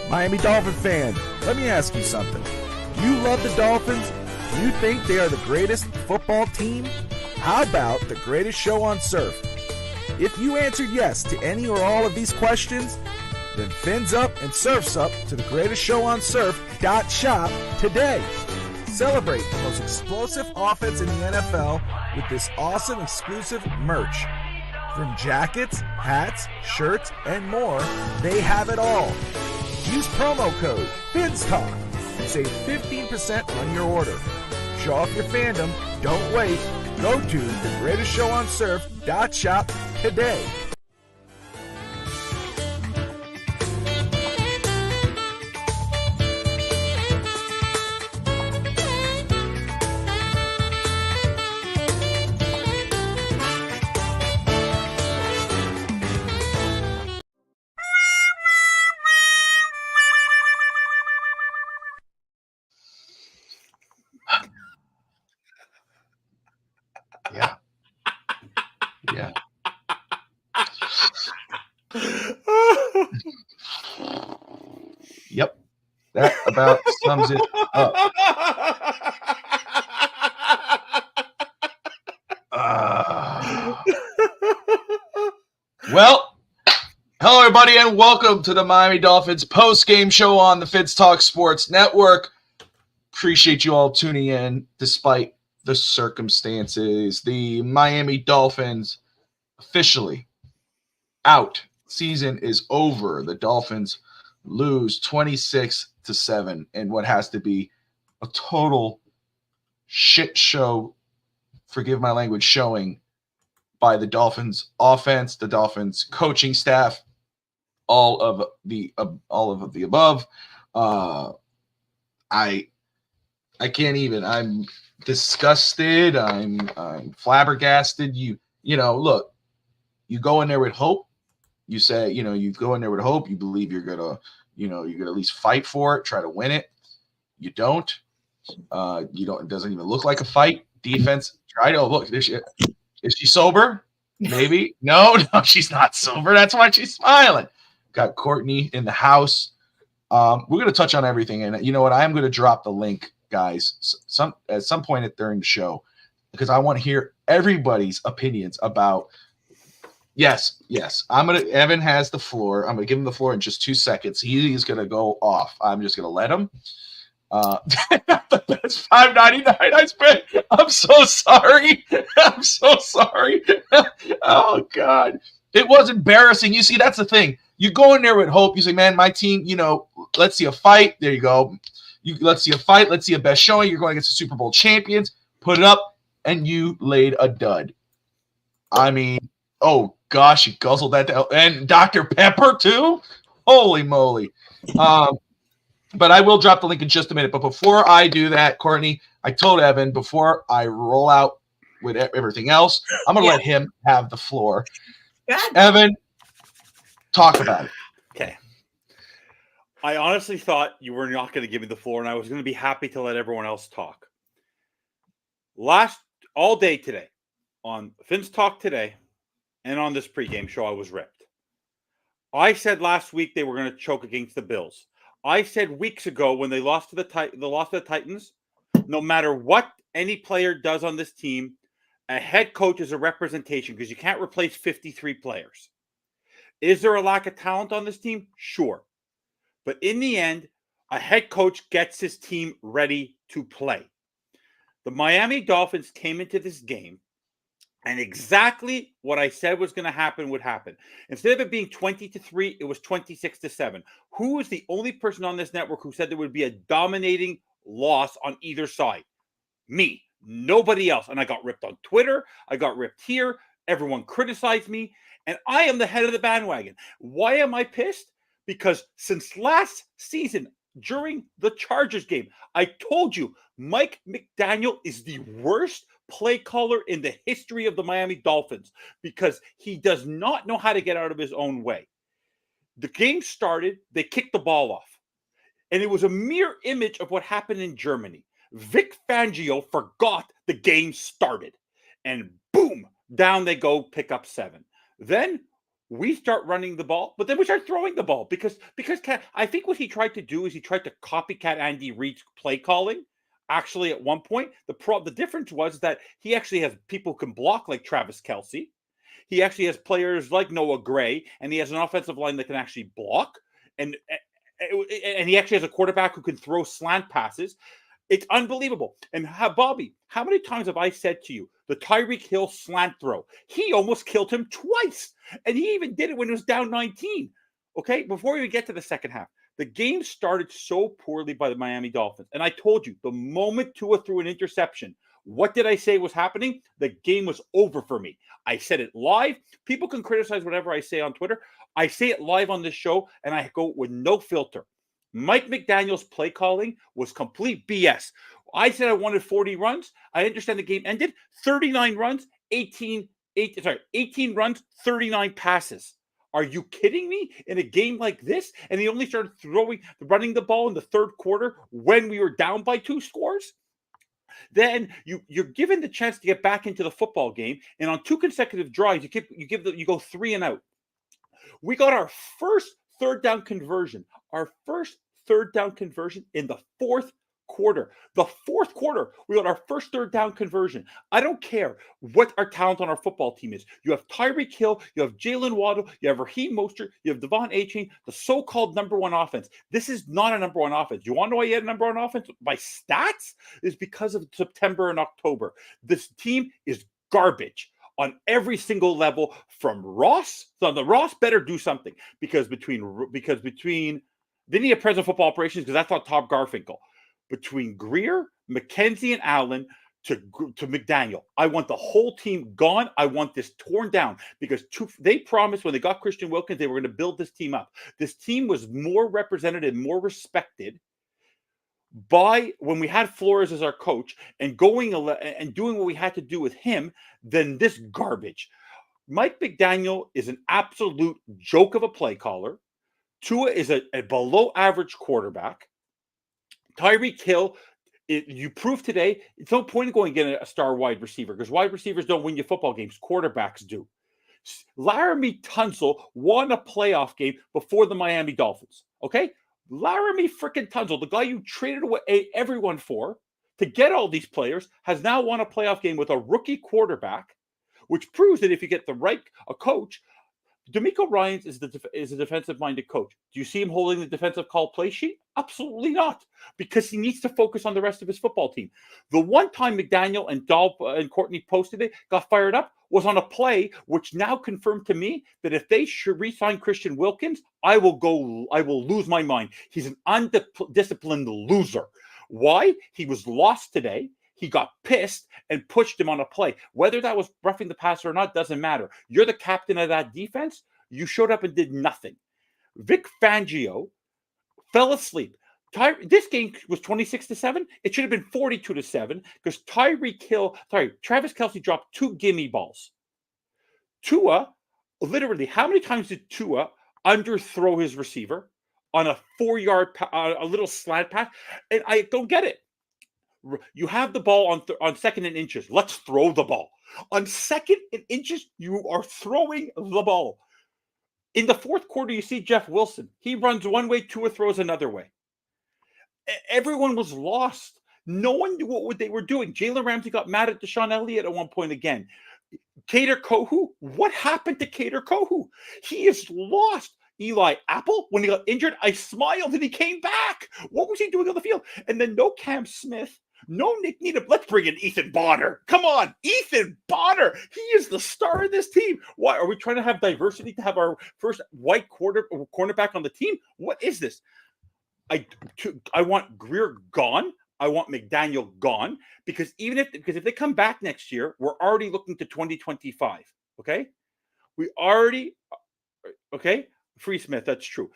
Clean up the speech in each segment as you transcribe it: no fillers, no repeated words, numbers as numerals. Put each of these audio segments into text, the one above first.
Miami Dolphin fans, let me ask you something. Do you love the Dolphins? Do you think they are the greatest football team? How about the greatest show on surf? If you answered yes to any or all of these questions, then fins up and surfs up to the greatest show on surf.shop today. Celebrate the most explosive offense in the NFL with this awesome exclusive merch. From jackets, hats, shirts, and more, they have it all. Use promo code FINSTALK and save 15% on your order. Show off your fandom. Don't wait. Go to thegreatestshowonsurf.shop today. Yeah. Yeah. Yep. That about sums it up. Well, hello everybody and welcome to the Miami Dolphins post-game show on the Fitz Talk Sports Network. Appreciate you all tuning in despite the circumstances. The Miami Dolphins officially out. Season is over. The Dolphins lose 26-7 in what has to be a total shit show, forgive my language, showing by the Dolphins offense, the Dolphins coaching staff, all of the above. I can't even. I'm disgusted. I'm flabbergasted. You know, look, you go in there with hope. You say, you go in there with hope. You believe you're gonna at least fight for it, try to win it. You don't. You don't. It doesn't even look like a fight. Defense. Try to look. Is she sober? Maybe. No, she's not sober. That's why she's smiling. Got Courtney in the house. We're gonna touch on everything, and you know what? I am gonna drop the link, guys, at some point during the show, because I want to hear everybody's opinions about. Yes. Evan has the floor. I'm gonna give him the floor in just 2 seconds. He's gonna go off. I'm just gonna let him. That's $5.99 I spent. I'm so sorry. Oh God, it was embarrassing. You see, that's the thing. You go in there with hope. You say, man, my team. Let's see a fight. There you go. Let's see a fight. Let's see a best showing. You're going against the Super Bowl champions. Put it up, and you laid a dud. I mean, oh gosh, you guzzled that down. And Dr. Pepper too. Holy moly. But I will drop the link in just a minute. But before I do that, Courtney, I told Evan before I roll out with everything else, I'm going to let him have the floor. God. Evan, talk about it. Okay. I honestly thought you were not going to give me the floor, and I was going to be happy to let everyone else talk. All day today, on Finn's Talk today, and on this pregame show, I was ripped. I said last week they were going to choke against the Bills. I said weeks ago when they lost to the Titans, no matter what any player does on this team, a head coach is a representation because you can't replace 53 players. Is there a lack of talent on this team? Sure. But in the end, a head coach gets his team ready to play. The Miami Dolphins came into this game, and exactly what I said was going to happen would happen. Instead of it being 20-3, it was 26-7. Who was the only person on this network who said there would be a dominating loss on either side? Me. Nobody else. And I got ripped on Twitter. I got ripped here. Everyone criticized me. And I am the head of the bandwagon. Why am I pissed? Because since last season, during the Chargers game, I told you Mike McDaniel is the worst play caller in the history of the Miami Dolphins because he does not know how to get out of his own way. The game started, they kicked the ball off, and it was a mirror image of what happened in Germany. Vic Fangio forgot the game started, and boom, down they go, pick up 7. Then we start running the ball, but then we start throwing the ball because I think what he tried to do is he tried to copycat Andy Reid's play calling. Actually, at one point, the difference was that he actually has people who can block like Travis Kelce. He actually has players like Noah Gray, and he has an offensive line that can actually block. And he actually has a quarterback who can throw slant passes. It's unbelievable. And Bobby, how many times have I said to you, the Tyreek Hill slant throw? He almost killed him twice. And he even did it when it was down 19. Okay, before we get to the second half, the game started so poorly by the Miami Dolphins. And I told you, the moment Tua threw an interception, what did I say was happening? The game was over for me. I said it live. People can criticize whatever I say on Twitter. I say it live on this show, and I go with no filter. Mike McDaniel's play calling was complete BS. I said I wanted 40 runs. I understand the game ended. 39 runs, 18 runs, 39 passes. Are you kidding me? In a game like this? And he only started running the ball in the third quarter when we were down by 2 scores? Then you're given the chance to get back into the football game, and on 2 consecutive drives, you go 3 and out. We got our first third down conversion. Our first third down conversion in the fourth quarter. The fourth quarter, we got our first third down conversion. I don't care what our talent on our football team is. You have Tyreek Hill, you have Jalen Waddle, you have Raheem Mostert, you have Devon Achane, the so-called number one offense. This is not a number one offense. You want to know why you had a number one offense? By stats? Is because of September and October. This team is garbage on every single level from Ross. So the Ross better do something because between they need a president of football operations because that's not Tom Garfinkel. Between Greer, McKenzie, and Allen to McDaniel, I want the whole team gone. I want this torn down because they promised when they got Christian Wilkins they were going to build this team up. This team was more represented and more respected by when we had Flores as our coach and doing what we had to do with him than this garbage. Mike McDaniel is an absolute joke of a play caller. Tua is a below average quarterback. Tyreek Hill, you proved today, it's no point in going and getting a star wide receiver because wide receivers don't win you football games. Quarterbacks do. Laramie Tunsil won a playoff game before the Miami Dolphins. Okay? Laramie freaking Tunsil, the guy you traded away everyone for to get all these players, has now won a playoff game with a rookie quarterback, which proves that if you get a coach, DeMeco Ryans is a defensive-minded coach. Do you see him holding the defensive call play sheet? Absolutely not, because he needs to focus on the rest of his football team. The one time McDaniel and Courtney posted it, got fired up, was on a play which now confirmed to me that if they should re-sign Christian Wilkins, I will lose my mind. He's an undisciplined loser. Why? He was lost today. He got pissed and pushed him on a play. Whether that was roughing the passer or not doesn't matter. You're the captain of that defense. You showed up and did nothing. Vic Fangio fell asleep. This game was 26-7. It should have been 42-7 because Travis Kelce dropped 2 gimme balls. Tua, literally, how many times did Tua underthrow his receiver on a 4-yard, a little slant pass? And I don't get it. You have the ball on second and inches. Let's throw the ball. On second and inches, you are throwing the ball. In the fourth quarter, you see Jeff Wilson. He runs one way, Tua throws another way. Everyone was lost. No one knew what they were doing. Jalen Ramsey got mad at Deshaun Elliott at one point again. Kader Kohu, what happened to Kader Kohu? He is lost. Eli Apple, when he got injured, I smiled and he came back. What was he doing on the field? And then no Cam Smith. No Nick Needham. Let's bring in Ethan Bonner. Come on, Ethan Bonner. He is the star of this team. Why are we trying to have diversity to have our first white cornerback on the team? What is this? I want Greer gone. I want McDaniel gone because if they come back next year, we're already looking to 2025. Okay, Free Smith. That's true,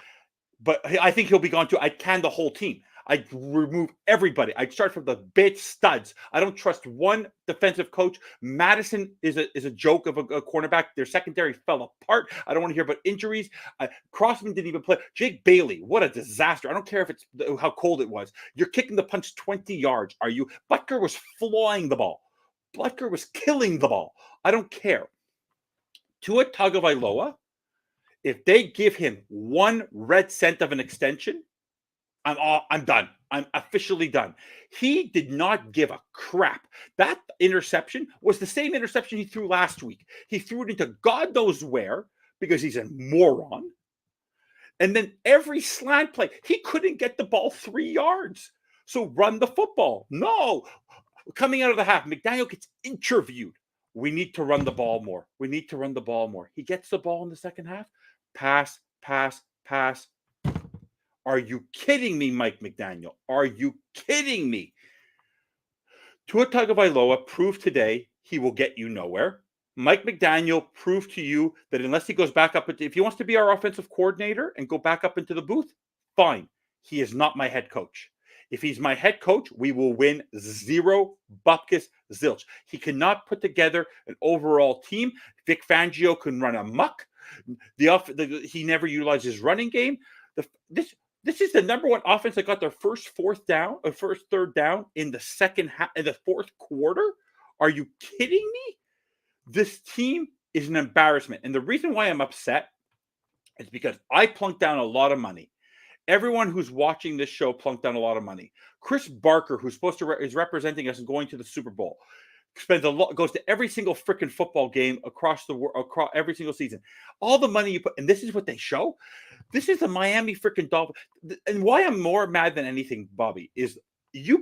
but I think he'll be gone too. I'd can the whole team. I'd remove everybody. I'd start from the big studs. I don't trust one defensive coach. Madison is a joke of a cornerback. Their secondary fell apart. I don't want to hear about injuries. Crossman didn't even play. Jake Bailey, what a disaster. I don't care if it's how cold it was. You're kicking the punch 20 yards. Are you? Butker was flying the ball. Butker was killing the ball. I don't care. Tua Tagovailoa If they give him 1 red cent of an extension, I'm done. I'm officially done. He did not give a crap. That interception was the same interception he threw last week. He threw it into God knows where because he's a moron. And then every slant play, he couldn't get the ball 3 yards. So run the football. No. Coming out of the half, McDaniel gets interviewed. We need to run the ball more. We need to run the ball more. He gets the ball in the second half. Pass, pass, pass. Are you kidding me, Mike McDaniel? Are you kidding me? Tua Tagovailoa proved today he will get you nowhere. Mike McDaniel proved to you that unless he goes back up, if he wants to be our offensive coordinator and go back up into the booth, fine. He is not my head coach. If he's my head coach, we will win 0 bupkis zilch. He cannot put together an overall team. Vic Fangio can run amok. He never utilizes running game. This is the number 1 offense that got their first third down in the second half, in the fourth quarter. Are you kidding me? This team is an embarrassment. And the reason why I'm upset is because I plunked down a lot of money. Everyone who's watching this show plunked down a lot of money. Chris Barker, who's supposed to is representing us and going to the Super Bowl, goes to every single freaking football game across the world, across every single season. All the money you put, and this is what they show. This is the Miami freaking Dolphins. And why I'm more mad than anything, Bobby, is you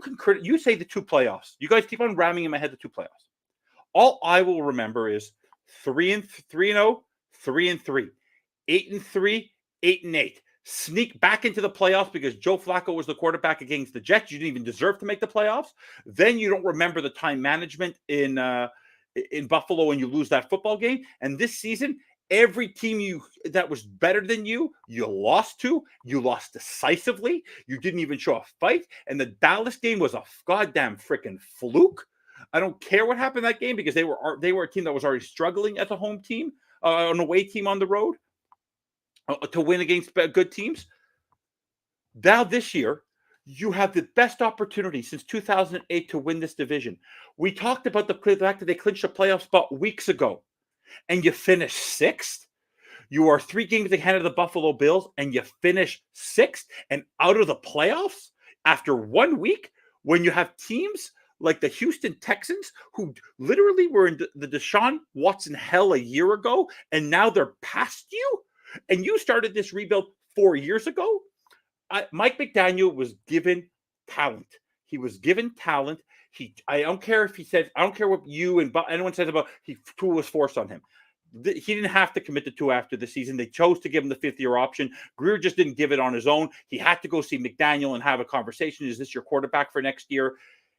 say the 2 playoffs. You guys keep on ramming in my head the 2 playoffs. All I will remember is 3-0, 3-3, 8-3, 8-8. Sneak back into the playoffs because Joe Flacco was the quarterback against the Jets. You didn't even deserve to make the playoffs. Then you don't remember the time management in Buffalo and you lose that football game. And this season, every team that was better than you lost to. You lost decisively. You didn't even show a fight. And the Dallas game was a goddamn freaking fluke. I don't care what happened in that game because they were a team that was already struggling as a home team, an away team on the road. To win against good teams. Now this year, you have the best opportunity since 2008 to win this division. We talked about the fact that they clinched a playoff spot weeks ago, and you finish 6th. You are 3 games ahead of the Buffalo Bills, and you finish 6th and out of the playoffs after 1 week when you have teams like the Houston Texans who literally were in the Deshaun Watson hell a year ago, and now they're past you. And you started this rebuild 4 years ago. Mike McDaniel was given talent. He was given talent. I don't care if he says, I don't care what you and anyone says about Tua was forced on him. He didn't have to commit to Tua after the season. They chose to give him the 5th-year option. Greer just didn't give it on his own. He had to go see McDaniel and have a conversation. Is this your quarterback for next year?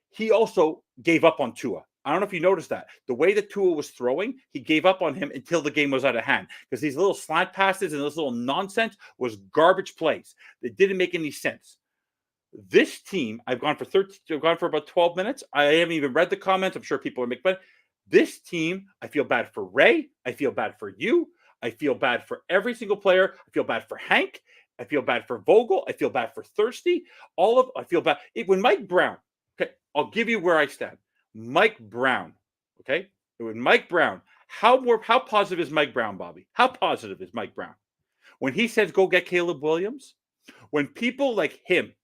He also gave up on Tua. I don't know if you noticed that. The way that Tua was throwing, he gave up on him until the game was out of hand because these little slant passes and this little nonsense was garbage plays. They didn't make any sense. This team, I've gone for about 12 minutes. I haven't even read the comments. I'm sure people are making fun. This team, I feel bad for Ray. I feel bad for you. I feel bad for every single player. I feel bad for Hank. I feel bad for Vogel. I feel bad for Thirsty. I feel bad. When Mike Brown, okay, I'll give you where I stand. Mike Brown, okay? When Mike Brown, how positive is Mike Brown, Bobby? How positive is Mike Brown? When he says, go get Caleb Williams? When people like him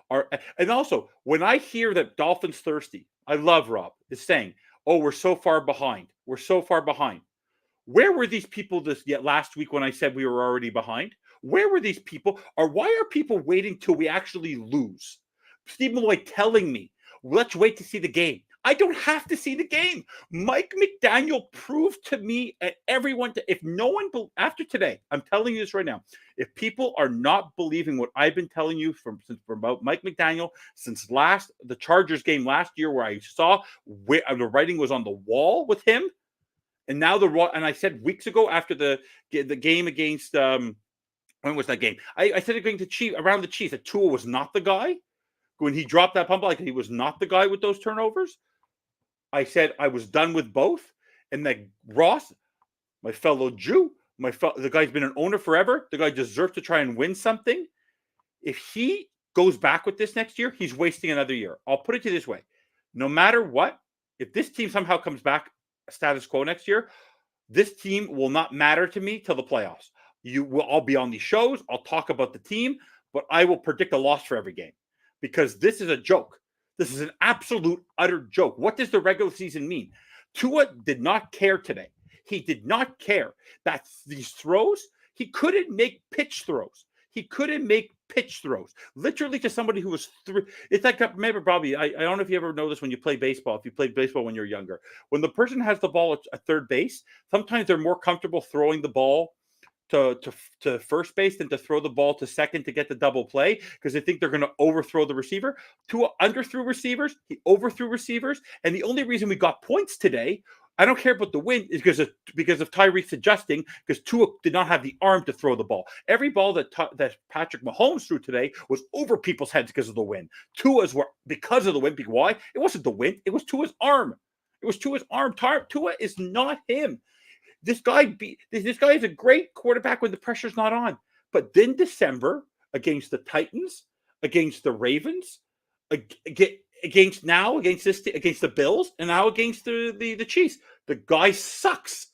are, and also when I hear that Dolphins Thirsty, I love Rob, is saying, oh, we're so far behind. We're so far behind. Where were these people last week when I said we were already behind? Where were these people? Or why are people waiting till we actually lose? Steve Malloy telling me, let's wait to see the game. I don't have to see the game. Mike McDaniel proved to me and everyone, if no one, after today, I'm telling you this right now, if people are not believing what I've been telling you from about Mike McDaniel since the Chargers game last year where I saw where the writing was on the wall with him, and now and I said weeks ago after the game against, when was that game? I said it around the Chiefs that Tua was not the guy. When he dropped that pump, like he was not the guy with those turnovers. I said I was done with both. And that Ross, my fellow Jew, the guy's been an owner forever. The guy deserves to try and win something. If he goes back with this next year, he's wasting another year. I'll put it to you this way. No matter what, if this team somehow comes back status quo next year, this team will not matter to me till the playoffs. You will all be on these shows. I'll talk about the team, but I will predict a loss for every game because this is a joke. This is an absolute, utter joke. What does the regular season mean? Tua did not care today. He did not care that these throws, he couldn't make pitch throws. He couldn't make pitch throws, literally to somebody who was it's like, maybe Bobby, I don't know if you ever know this when you play baseball, if you played baseball when you're younger. When the person has the ball at third base, sometimes they're more comfortable throwing the ball to first base than to throw the ball to second to get the double play because they think they're going to overthrow the receiver. Tua underthrew receivers. He overthrew receivers. And the only reason we got points today, I don't care about the win, is because of Tyreek's adjusting because Tua did not have the arm to throw the ball. Every ball that Patrick Mahomes threw today was over people's heads because of the win. Tua's were because of the win. Why? It wasn't the win. It was Tua's arm. It was Tua's arm. Tua is not him. This guy is a great quarterback when the pressure's not on. But then December against the Titans, against the Ravens, against the Bills, and now against the Chiefs, the guy sucks.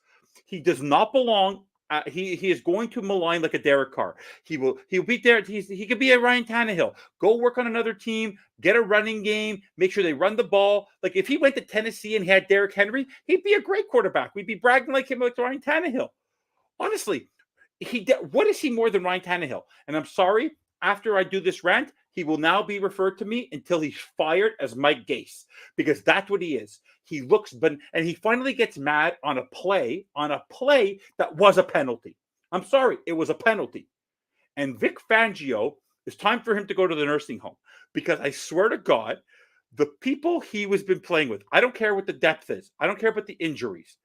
He does not belong. He is going to malign like a Derek Carr. He'll be there. He could be a Ryan Tannehill. Go work on another team. Get a running game. Make sure they run the ball. Like if he went to Tennessee and he had Derrick Henry, he'd be a great quarterback. We'd be bragging like him, like Ryan Tannehill. Honestly, what is he more than Ryan Tannehill? And I'm sorry. After I do this rant, he will now be referred to me until he's fired as Mike Gase because that's what he is. He looks, and he finally gets mad on a play that was a penalty. I'm sorry, it was a penalty. And Vic Fangio, it's time for him to go to the nursing home because I swear to God, the people he was been playing with, I don't care what the depth is. I don't care about the injuries.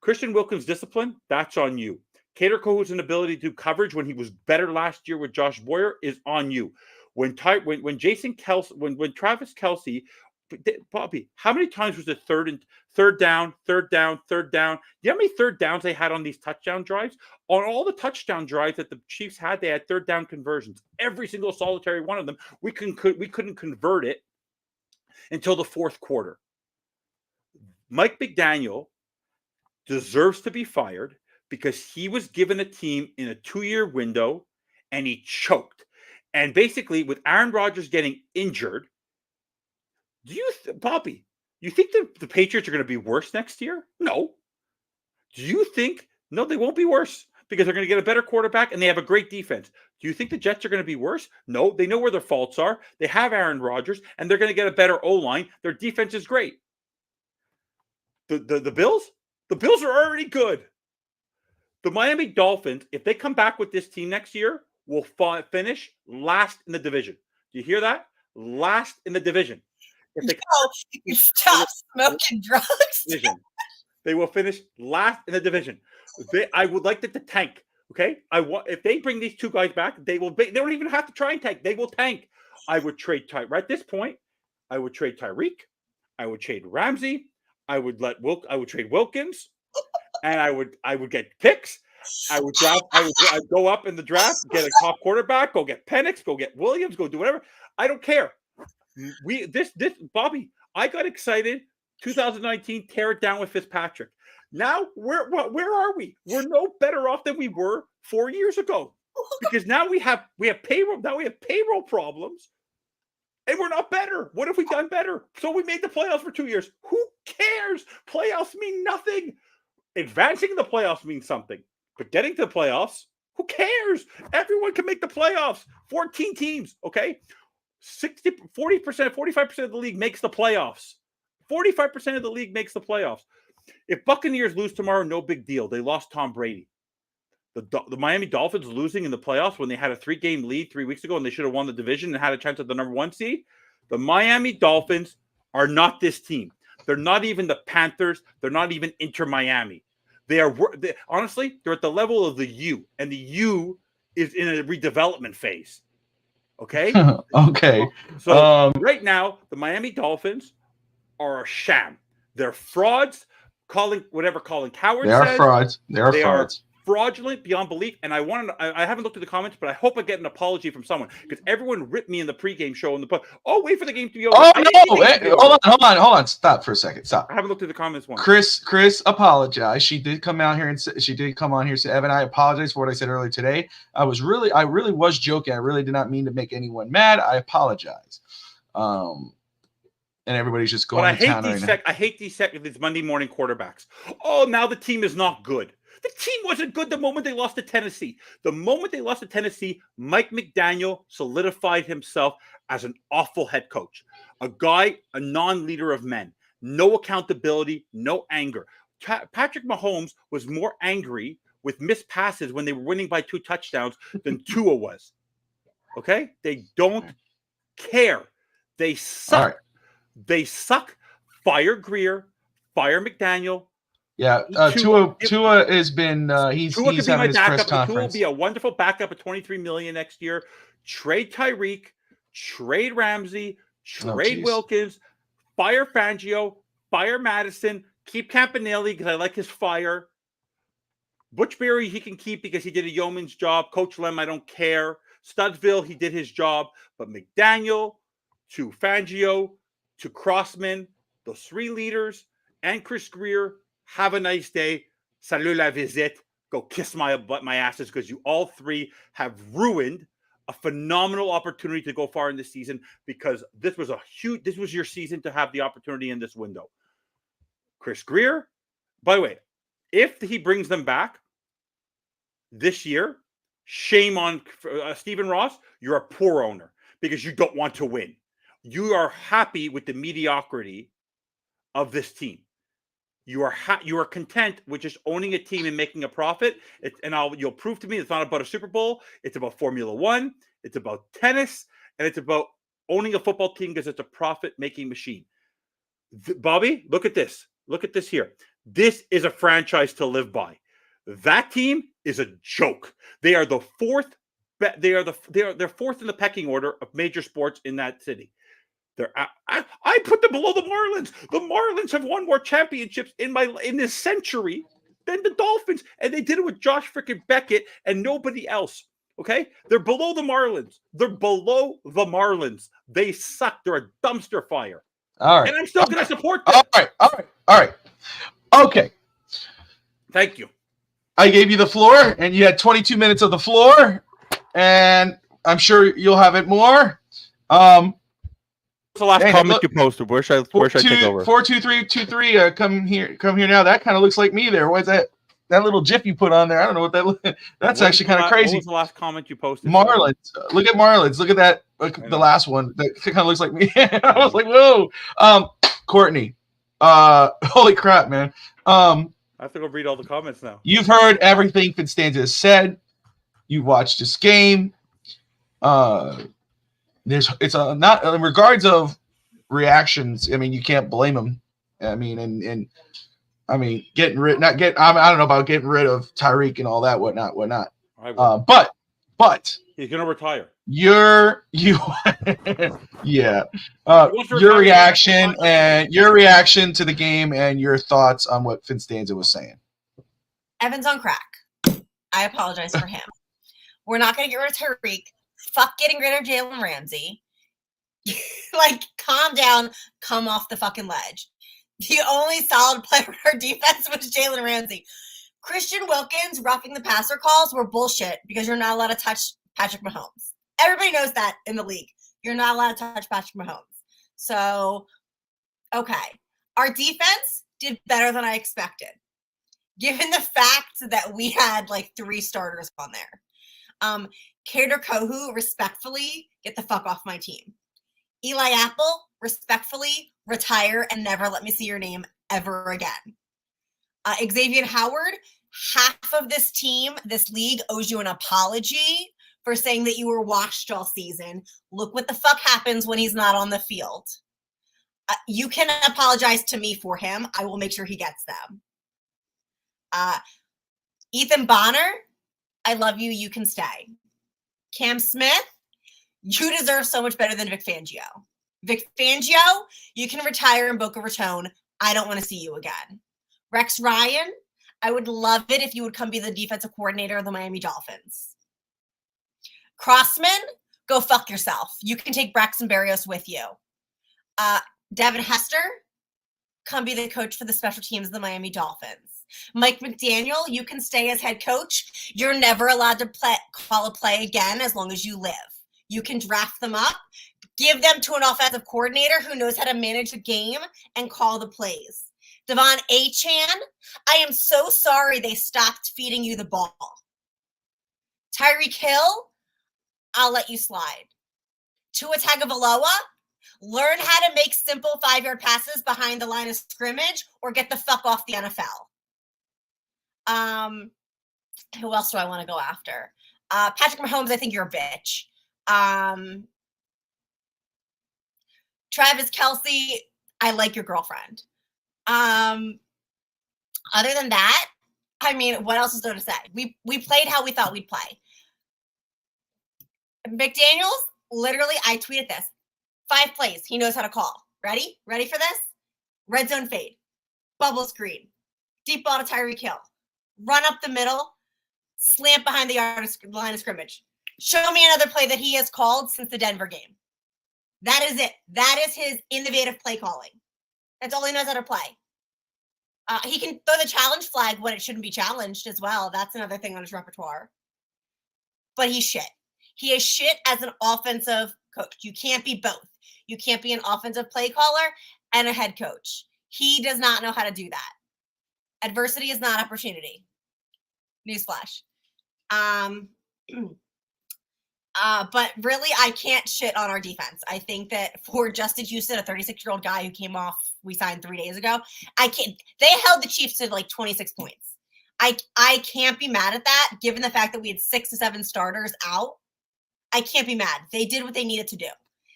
Christian Wilkins' discipline, that's on you. Cater Cohu's inability to do coverage when he was better last year with Josh Boyer is on you. When Jason Kelce, when Travis Kelce, Bobby, how many times was it third down? Do you know how many third downs they had on these touchdown drives? On all the touchdown drives that the Chiefs had, they had third down conversions. Every single solitary one of them, we couldn't convert it until the fourth quarter. Mike McDaniel deserves to be fired because he was given a team in a 2-year window and he choked. And basically, with Aaron Rodgers getting injured, Bobby, you think the Patriots are going to be worse next year? No. Do you think? No, they won't be worse because they're going to get a better quarterback and they have a great defense. Do you think the Jets are going to be worse? No, they know where their faults are. They have Aaron Rodgers and they're going to get a better O-line. Their defense is great. The Bills? The Bills are already good. The Miami Dolphins, if they come back with this team next year, will finish last in the division. Do you hear that? Last in the division. If they stop smoking drugs. They will finish last in the division. I would like them to tank. Okay, if they bring these two guys back, they don't even have to try and tank. They will tank. I would trade right at this point. I would trade Tyreek. I would trade Ramsey. I would trade Wilkins, and I would get picks. I would go up in the draft, get a top quarterback, go get Penix, go get Williams, go do whatever. I don't care. Bobby, I got excited. 2019, tear it down with Fitzpatrick. Now where are we? We're no better off than we were 4 years ago because now we have payroll. Now we have payroll problems, and we're not better. What have we done better? So we made the playoffs for 2 years. Who cares? Playoffs mean nothing. Advancing in the playoffs means something, but getting to the playoffs, who cares? Everyone can make the playoffs. 14 teams, okay? 40%, 45% of the league makes the playoffs. 45% of the league makes the playoffs. If Buccaneers lose tomorrow, no big deal. They lost Tom Brady. The Miami Dolphins losing in the playoffs when they had a 3-game lead 3 weeks ago and they should have won the division and had a chance at the number 1 seed. The Miami Dolphins are not this team. They're not even the Panthers. They're not even Inter Miami. Honestly, they're at the level of the U, and the U is in a redevelopment phase. Okay? Okay. So right now, the Miami Dolphins are a sham. They're frauds. Colin Coward says. They are frauds. They are frauds. fraudulent beyond belief. And I haven't looked at the comments, but I hope I get an apology from someone because everyone ripped me in the pregame show wait for the game to be over. Oh no! Hold on! Stop for a second. Stop. I haven't looked at the comments once. Chris apologized. She did come out here and she did come on here and say, Evan, I apologize for what I said earlier today. I really was joking. I really did not mean to make anyone mad. I apologize. And everybody's just going to town right now. I hate these Monday morning quarterbacks. Oh, now the team is not good. The team wasn't good the moment they lost to Tennessee. The moment they lost to Tennessee, Mike McDaniel solidified himself as an awful head coach. A non-leader of men. No accountability, no anger. Patrick Mahomes was more angry with missed passes when they were winning by 2 touchdowns than Tua was. Okay? They don't care. They suck. Right. They suck. Fire Greer. Fire McDaniel. Yeah, Tua has been he's having his press conference. Tua will be a wonderful backup at $23 million next year. Trade Tyreek, trade Ramsey, trade Wilkins, fire Fangio, fire Madison, keep Campanelli because I like his fire. Butchberry he can keep because he did a yeoman's job. Coach Lem, I don't care. Studsville, he did his job. But McDaniel to Fangio to Crossman, those 3 leaders, and Chris Greer, have a nice day. Salut la visite. Go kiss my asses because you all 3 have ruined a phenomenal opportunity to go far in this season because this was your season to have the opportunity in this window. Chris Greer, by the way, if he brings them back this year, shame on Stephen Ross. You're a poor owner because you don't want to win. You are happy with the mediocrity of this team. You are content with just owning a team and making a profit. You'll prove to me it's not about a Super Bowl. It's about Formula One. It's about tennis, and it's about owning a football team because it's a profit-making machine. Bobby, look at this. Look at this here. This is a franchise to live by. That team is a joke. They are the 4th. They're 4th in the pecking order of major sports in that city. I put them below the Marlins. The Marlins have won more championships in this century than the Dolphins, and they did it with Josh freaking Beckett and nobody else. Okay, they're below the Marlins. They're below the Marlins. They suck. They're a dumpster fire. All right, and I'm still going to support them. All right. Okay. Thank you. I gave you the floor, and you had 22 minutes of the floor, and I'm sure you'll have it more. What's the last comment you posted? Where should I take over? 42323. Come here now. That kind of looks like me there. What's that? That little GIF you put on there. I don't know what that. That's actually kind of crazy. What was the last comment you posted? Marlins. Look at Marlins. Look at that. The last one. That kind of looks like me. I was like, whoa. Courtney. Holy crap, man. I have to go read all the comments now. You've heard everything FinStanza has said. You watched this game. It's not in regards of reactions. I mean, you can't blame them. I mean, and I mean, I don't know about getting rid of Tyreek and all that, whatnot. But he's gonna retire. Yeah. Your reaction to the game and your thoughts on what FinStanza was saying. Evan's on crack. I apologize for him. We're not gonna get rid of Tyreek. Fuck getting rid of Jalen Ramsey. Calm down. Come off the fucking ledge. The only solid player in our defense was Jalen Ramsey. Christian Wilkins roughing the passer calls were bullshit because you're not allowed to touch Patrick Mahomes. Everybody knows that in the league. You're not allowed to touch Patrick Mahomes. So, okay. Our defense did better than I expected, given the fact that we had 3 starters on there. Kader Kohu, respectfully, get the fuck off my team. Eli Apple, respectfully, retire and never let me see your name ever again. Xavier Howard, half of this team, this league, owes you an apology for saying that you were washed all season. Look what the fuck happens when he's not on the field. You can apologize to me for him. I will make sure he gets them. Ethan Bonner, I love you. You can stay. Cam Smith, you deserve so much better than Vic Fangio. Vic Fangio, you can retire in Boca Raton. I don't want to see you again. Rex Ryan, I would love it if you would come be the defensive coordinator of the Miami Dolphins. Crossman, go fuck yourself. You can take Braxton Berrios with you. Devin Hester, come be the coach for the special teams of the Miami Dolphins. Mike McDaniel, you can stay as head coach. You're never allowed to call a play again as long as you live. You can draft them up, give them to an offensive coordinator who knows how to manage the game and call the plays. Devon Achane, I am so sorry they stopped feeding you the ball. Tyreek Hill, I'll let you slide. Tua Tagovailoa, learn how to make simple 5-yard passes behind the line of scrimmage or get the fuck off the NFL. Who else do I want to go after? Patrick Mahomes, I think you're a bitch. Travis Kelce, I like your girlfriend. Other than that, I mean, what else is there to say? We played how we thought we'd play. McDaniels, literally, I tweeted this. 5 plays he knows how to call. Ready? Ready for this? Red zone fade. Bubble screen. Deep ball to Tyreek Hill. Run up the middle. Slant behind the line of scrimmage. Show me another play that he has called since the Denver game. That is it. That is his innovative play calling. That's all he knows how to play. He can throw the challenge flag when it shouldn't be challenged as well. That's another thing on his repertoire. But he's shit. He is shit as an offensive coach. You can't be both. You can't be an offensive play caller and a head coach. He does not know how to do that. Adversity is not opportunity. Newsflash. But really, I can't shit on our defense. I think that for Justin Houston, a 36-year-old guy who came off, we signed 3 days ago, I can't. They held the Chiefs to like 26 points. I can't be mad at that, given the fact that we had 6 to 7 starters out. I can't be mad. They did what they needed to do.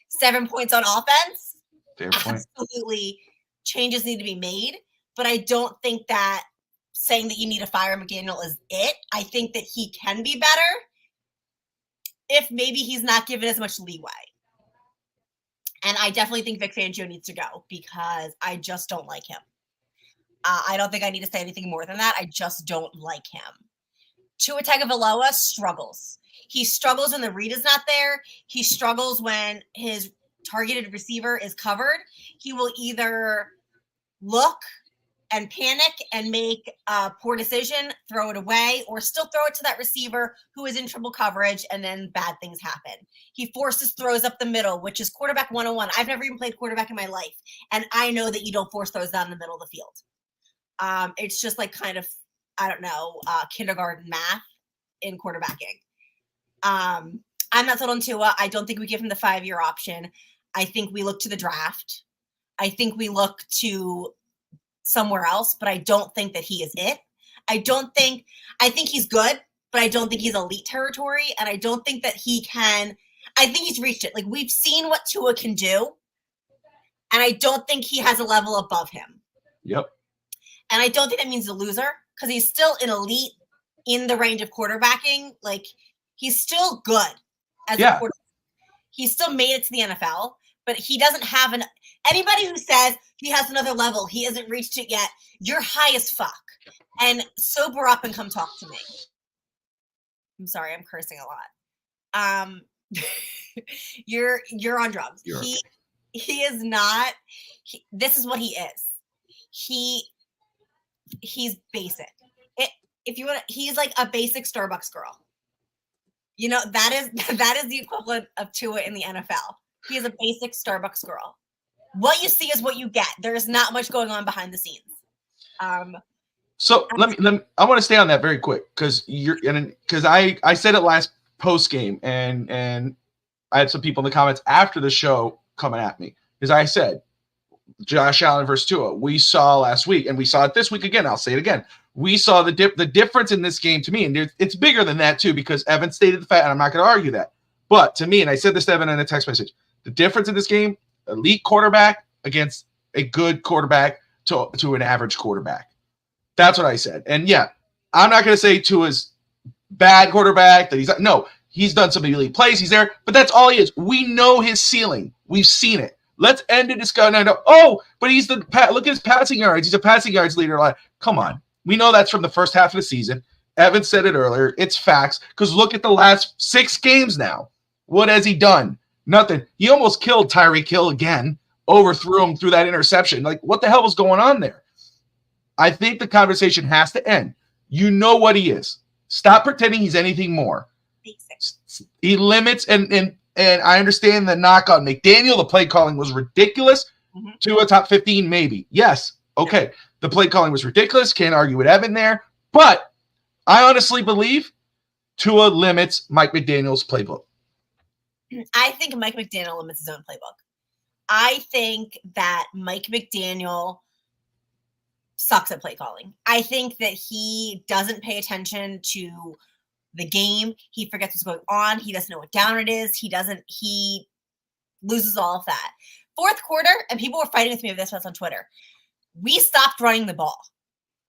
7 points on offense. Fair point. Absolutely, changes need to be made. But I don't think that saying that you need to fire McDaniel is it. I think that he can be better if maybe he's not given as much leeway. And I definitely think Vic Fangio needs to go because I just don't like him. I don't think I need to say anything more than that. I just don't like him. Tua Tagovailoa struggles. He struggles when the read is not there. He struggles when his targeted receiver is covered. He will either look and panic and make a poor decision, throw it away, or still throw it to that receiver who is in triple coverage, and then bad things happen. He forces throws up the middle, which is quarterback 101. I've never even played quarterback in my life, and I know that you don't force throws down the middle of the field. It's just like kind of, I don't know, kindergarten math in quarterbacking. I'm not sold on Tua. I don't think we give him the 5-year option. I think we look to the draft. I think we look to somewhere else, but I don't think that he is it. I think he's good, but I don't think he's elite territory. And I don't think that I think he's reached it. Like, we've seen what Tua can do. And I don't think he has a level above him. Yep. And I don't think that means a loser because he's still an elite in the range of quarterbacking. Like, he's still good as a quarterback. He still made it to the NFL, but he doesn't have anybody who says he has another level, he hasn't reached it yet, you're high as fuck. And sober up and come talk to me. I'm sorry, I'm cursing a lot. You're on drugs. He is not. This is what he is. He's basic. He's like a basic Starbucks girl. You know, that is the equivalent of Tua in the NFL. He is a basic Starbucks girl. What you see is what you get. There is not much going on behind the scenes. So let me. I want to stay on that very quick because I said it last post game and I had some people in the comments after the show coming at me because I said Josh Allen versus Tua. We saw last week and we saw it this week again. I'll say it again. We saw the difference in this game to me, and it's bigger than that too because Evan stated the fact, and I'm not going to argue that. But to me, and I said this to Evan in a text message, the difference in this game: elite quarterback against a good quarterback to an average quarterback. That's what I said. And yeah, I'm not going to say Tua's bad quarterback. He's done some elite plays. He's there, but that's all he is. We know his ceiling. We've seen it. Let's end the discussion. But look at his passing yards. He's a passing yards leader. Come on. We know that's from the first half of the season. Evan said it earlier. It's facts. Because look at the last 6 games now. What has he done? Nothing. He almost killed Tyreek Hill again. Overthrew him through that interception. Like, what the hell was going on there? I think the conversation has to end. You know what he is. Stop pretending he's anything more. He limits, and I understand the knock on McDaniel. The play calling was ridiculous. To a top 15, maybe. Yes. Okay. The play calling was ridiculous. Can't argue with Evan there. But I honestly believe Tua limits Mike McDaniel's playbook. I think Mike McDaniel limits his own playbook. I think that Mike McDaniel sucks at play calling. I think that he doesn't pay attention to the game. He forgets what's going on. He doesn't know what down it is. He loses all of that. Fourth quarter, and people were fighting with me with this on Twitter. We stopped running the ball.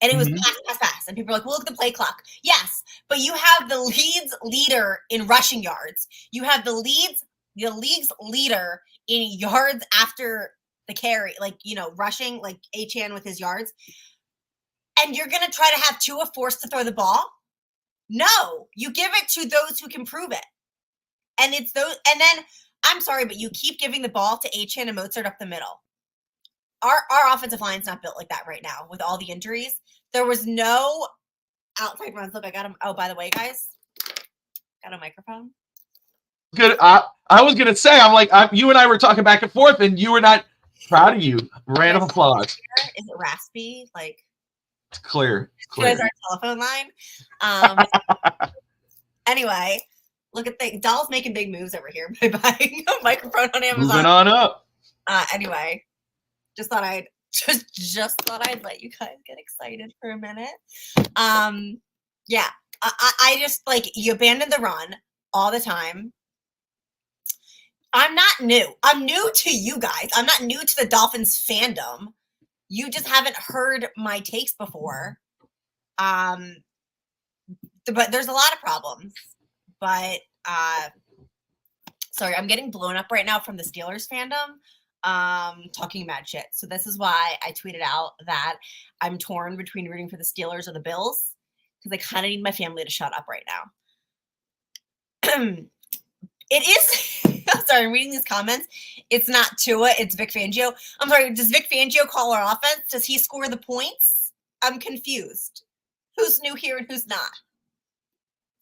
And it was pass. And people are like, well, look at the play clock. Yes, but you have the league's leader in rushing yards. You have the league's leader in yards after the carry, rushing, like Achane with his yards. And you're going to try to have Tua forced to throw the ball? No, you give it to those who can prove it. And it's those, and then, I'm sorry, but you keep giving the ball to Achane and Mozart up the middle. Our offensive line's not built like that right now with all the injuries. There was no outside runs. Look, I got him. Oh, by the way, guys, got a microphone. Good. I was going to say, you and I were talking back and forth, and you were not proud of you. Round of applause. Is it raspy? It's clear. Here's our telephone line. Anyway, look at Doll's making big moves over here by buying a microphone on Amazon. Moving on up. Anyway, just thought I'd let you guys get excited for a minute. Yeah, I just you abandoned the run all the time. I'm not new. I'm new to you guys. I'm not new to the Dolphins fandom. You just haven't heard my takes before. But there's a lot of problems. But sorry, I'm getting blown up right now from the Steelers fandom. Talking mad shit. So this is why I tweeted out that I'm torn between rooting for the Steelers or the Bills, because I kind of need my family to shut up right now. It is. I'm sorry, I'm reading these comments. It's not Tua, it's Vic Fangio. I'm sorry, does Vic Fangio call our offense? Does he score the points? I'm confused. Who's new here and who's not?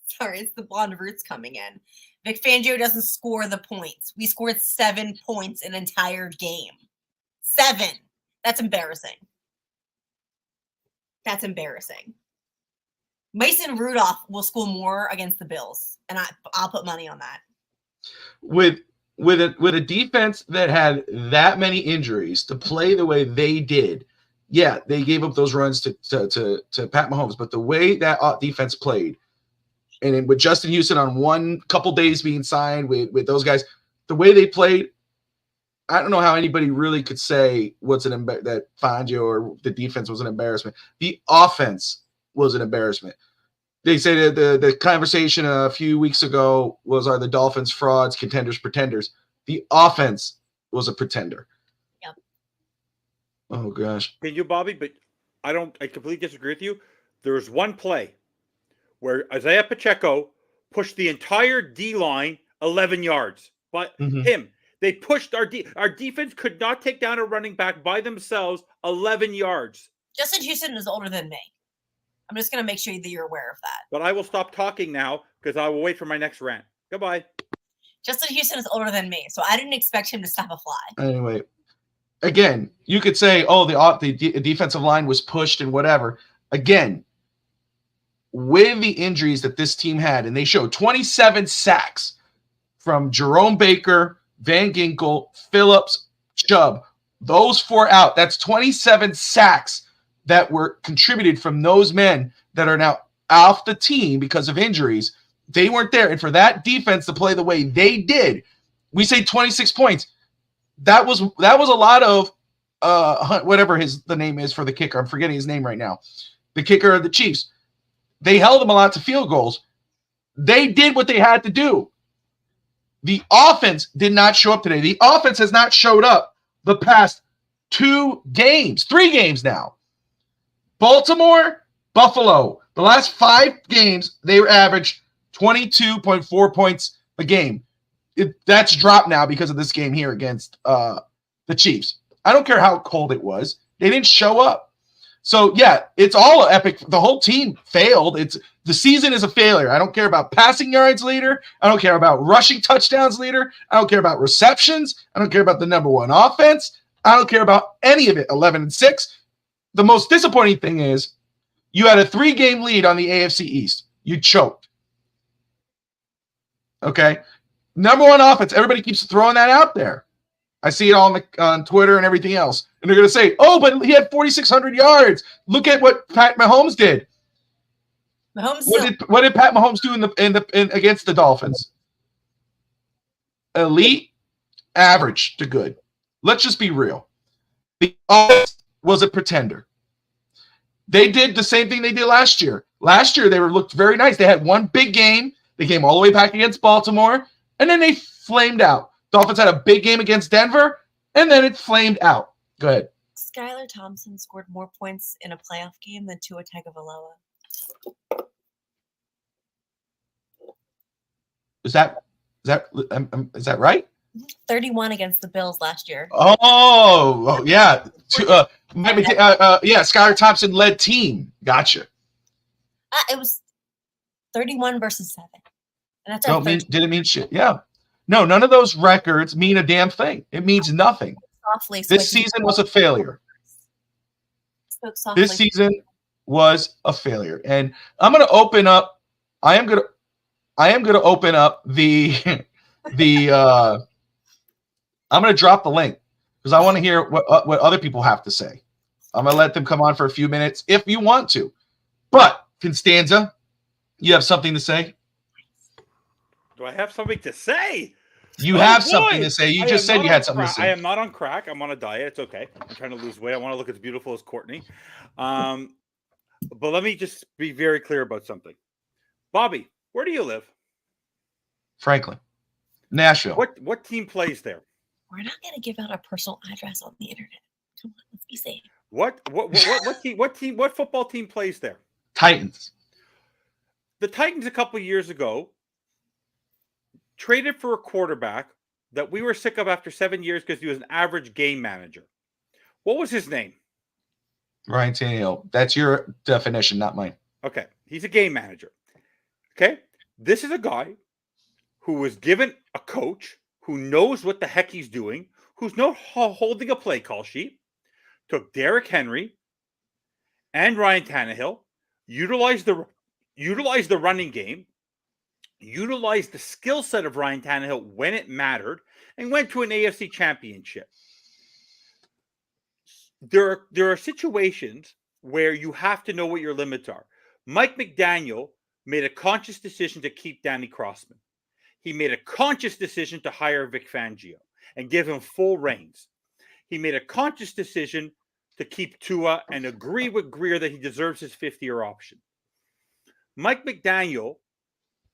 Sorry, it's the blonde roots coming in. Vic Fangio doesn't score the points. We scored 7 points an entire game. 7. That's embarrassing. That's embarrassing. Mason Rudolph will score more against the Bills, and I'll put money on that. With a defense that had that many injuries to play the way they did, yeah, they gave up those runs to Pat Mahomes, but the way that defense played, and with Justin Houston on one couple days being signed with those guys, the way they played, I don't know how anybody really could say that Fangio or the defense was an embarrassment. The offense was an embarrassment. They say that the conversation a few weeks ago was, are the Dolphins frauds, contenders, pretenders? The offense was a pretender. Yep. Oh, gosh. Can you, Bobby? But I completely disagree with you. There was one play where Isaiah Pacheco pushed the entire D-line 11 yards. But him, they pushed our defense could not take down a running back by themselves 11 yards. Justin Houston is older than me. I'm just going to make sure that you're aware of that. But I will stop talking now because I will wait for my next rant. Goodbye. Justin Houston is older than me, so I didn't expect him to stop a fly. Anyway, again, you could say, oh, the defensive line was pushed and whatever. Again, with the injuries that this team had, and they showed 27 sacks from Jerome Baker, Van Ginkel, Phillips, Chubb. Those 4 out. That's 27 sacks that were contributed from those men that are now off the team because of injuries. They weren't there. And for that defense to play the way they did, we say 26 points. That was a lot of whatever the name is for the kicker. I'm forgetting his name right now. The kicker of the Chiefs. They held them a lot to field goals. They did what they had to do. The offense did not show up today. The offense has not showed up the past 3 games now. Baltimore, Buffalo, the last 5 games, they averaged 22.4 points a game. That's dropped now because of this game here against the Chiefs. I don't care how cold it was. They didn't show up. So, yeah, it's all epic. The whole team failed. The season is a failure. I don't care about passing yards leader. I don't care about rushing touchdowns leader. I don't care about receptions. I don't care about the number 1 offense. I don't care about any of it. 11-6. The most disappointing thing is you had a 3-game lead on the AFC East. You choked. Okay? Number 1 offense. Everybody keeps throwing that out there. I see it all on Twitter and everything else. And they're going to say, oh, but he had 4,600 yards. Look at what Pat Mahomes did. What did Pat Mahomes do in against the Dolphins? Elite, average to good. Let's just be real. The offense was a pretender. They did the same thing they did last year. Last year, they looked very nice. They had one big game. They came all the way back against Baltimore, and then they flamed out. Dolphins had a big game against Denver, and then it flamed out. Go ahead. Skylar Thompson scored more points in a playoff game than Tua Tagovailoa. Is that right? 31 against the Bills last year. Oh yeah. Skylar Thompson led team. Gotcha. It was 31 versus 7. And that's didn't mean shit. Yeah. No, none of those records mean a damn thing. It means nothing. Softly, this season was a failure. This season was a failure. And I'm going to open up. I am going to open up the I'm going to drop the link because I want to hear what other people have to say. I'm going to let them come on for a few minutes if you want to. But, FinStanza, you have something to say? Do I have something to say? You have something to say. You just said you had something to say. I am not on crack. I'm on a diet. It's okay. I'm trying to lose weight. I want to look as beautiful as Courtney. But let me just be very clear about something. Bobby, where do you live? Franklin. Nashville. What team plays there? We're not going to give out our personal address on the internet. Come on, let's be safe. What football team plays there? Titans. The Titans a couple years ago traded for a quarterback that we were sick of after 7 years because he was an average game manager. What was his name? Ryan Tannehill. That's your definition, not mine. Okay. He's a game manager. Okay. This is a guy who was given a coach who knows what the heck he's doing, who's not holding a play call sheet, took Derrick Henry and Ryan Tannehill, utilized the running game, utilized the skill set of Ryan Tannehill when it mattered, and went to an AFC championship. There are situations where you have to know what your limits are. Mike McDaniel made a conscious decision to keep Danny Crossman. He made a conscious decision to hire Vic Fangio and give him full reins. He made a conscious decision to keep Tua and agree with Greer that he deserves his 5th-year option. Mike McDaniel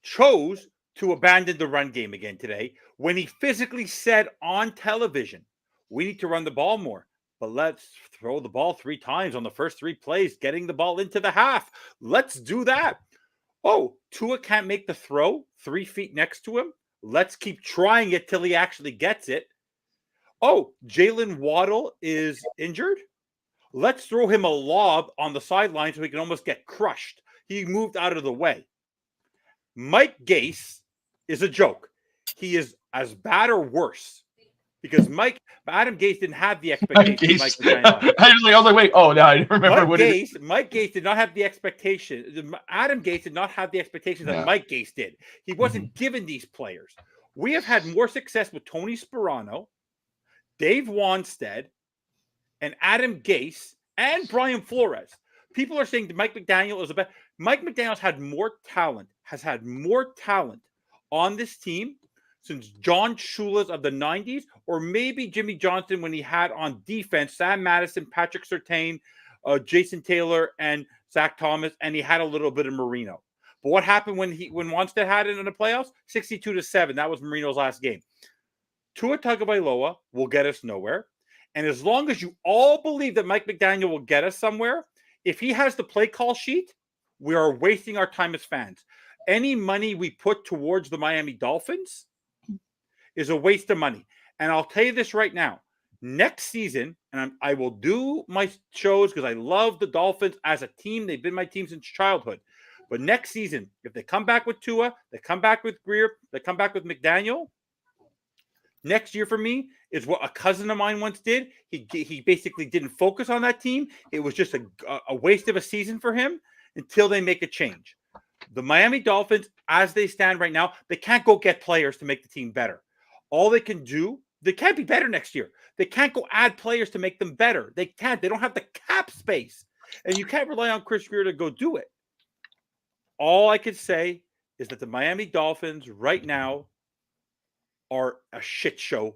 chose to abandon the run game again today when he physically said on television, we need to run the ball more, but let's throw the ball 3 times on the first 3 plays, getting the ball into the half. Let's do that. Oh, Tua can't make the throw 3 feet next to him. Let's keep trying it till he actually gets it. Oh, Jalen Waddle is injured. Let's throw him a lob on the sideline so he can almost get crushed. He moved out of the way. Mike Gase is a joke. He is as bad or worse because Adam Gase didn't have the expectation. I was like, wait, oh no, I didn't remember Mike Gase did not have the expectation. Adam Gase did not have the expectations that Mike Gase did. He wasn't given these players. We have had more success with Tony Sperano, Dave Wanstead, and Adam Gase and Brian Flores. People are saying that Mike McDaniel is a bad. Mike McDaniel's had more talent, has had more talent on this team since John Shula's of the 90s, or maybe Jimmy Johnson when he had on defense Sam Madison, Patrick Surtain, Jason Taylor, and Zach Thomas, and he had a little bit of Marino. But what happened when Wanstead had it in the playoffs? 62-7. That was Marino's last game. Tua Tagovailoa will get us nowhere. And as long as you all believe that Mike McDaniel will get us somewhere, If he has the play call sheet, we are wasting our time as fans. Any money we put towards the Miami Dolphins is a waste of money. And I'll tell you this right now. Next season, and I will do my shows because I love the Dolphins as a team. They've been my team since childhood. But next season, if they come back with Tua, they come back with Greer, they come back with McDaniel, next year for me is what a cousin of mine once did. He basically didn't focus on that team. It was just a waste of a season for him until they make a change. The Miami Dolphins, as they stand right now, they can't go get players to make the team better. All they can do, they can't be better next year. They can't go add players to make them better. They can't. They don't have the cap space. And you can't rely on Chris Greer to go do it. All I could say is that the Miami Dolphins right now are a shit show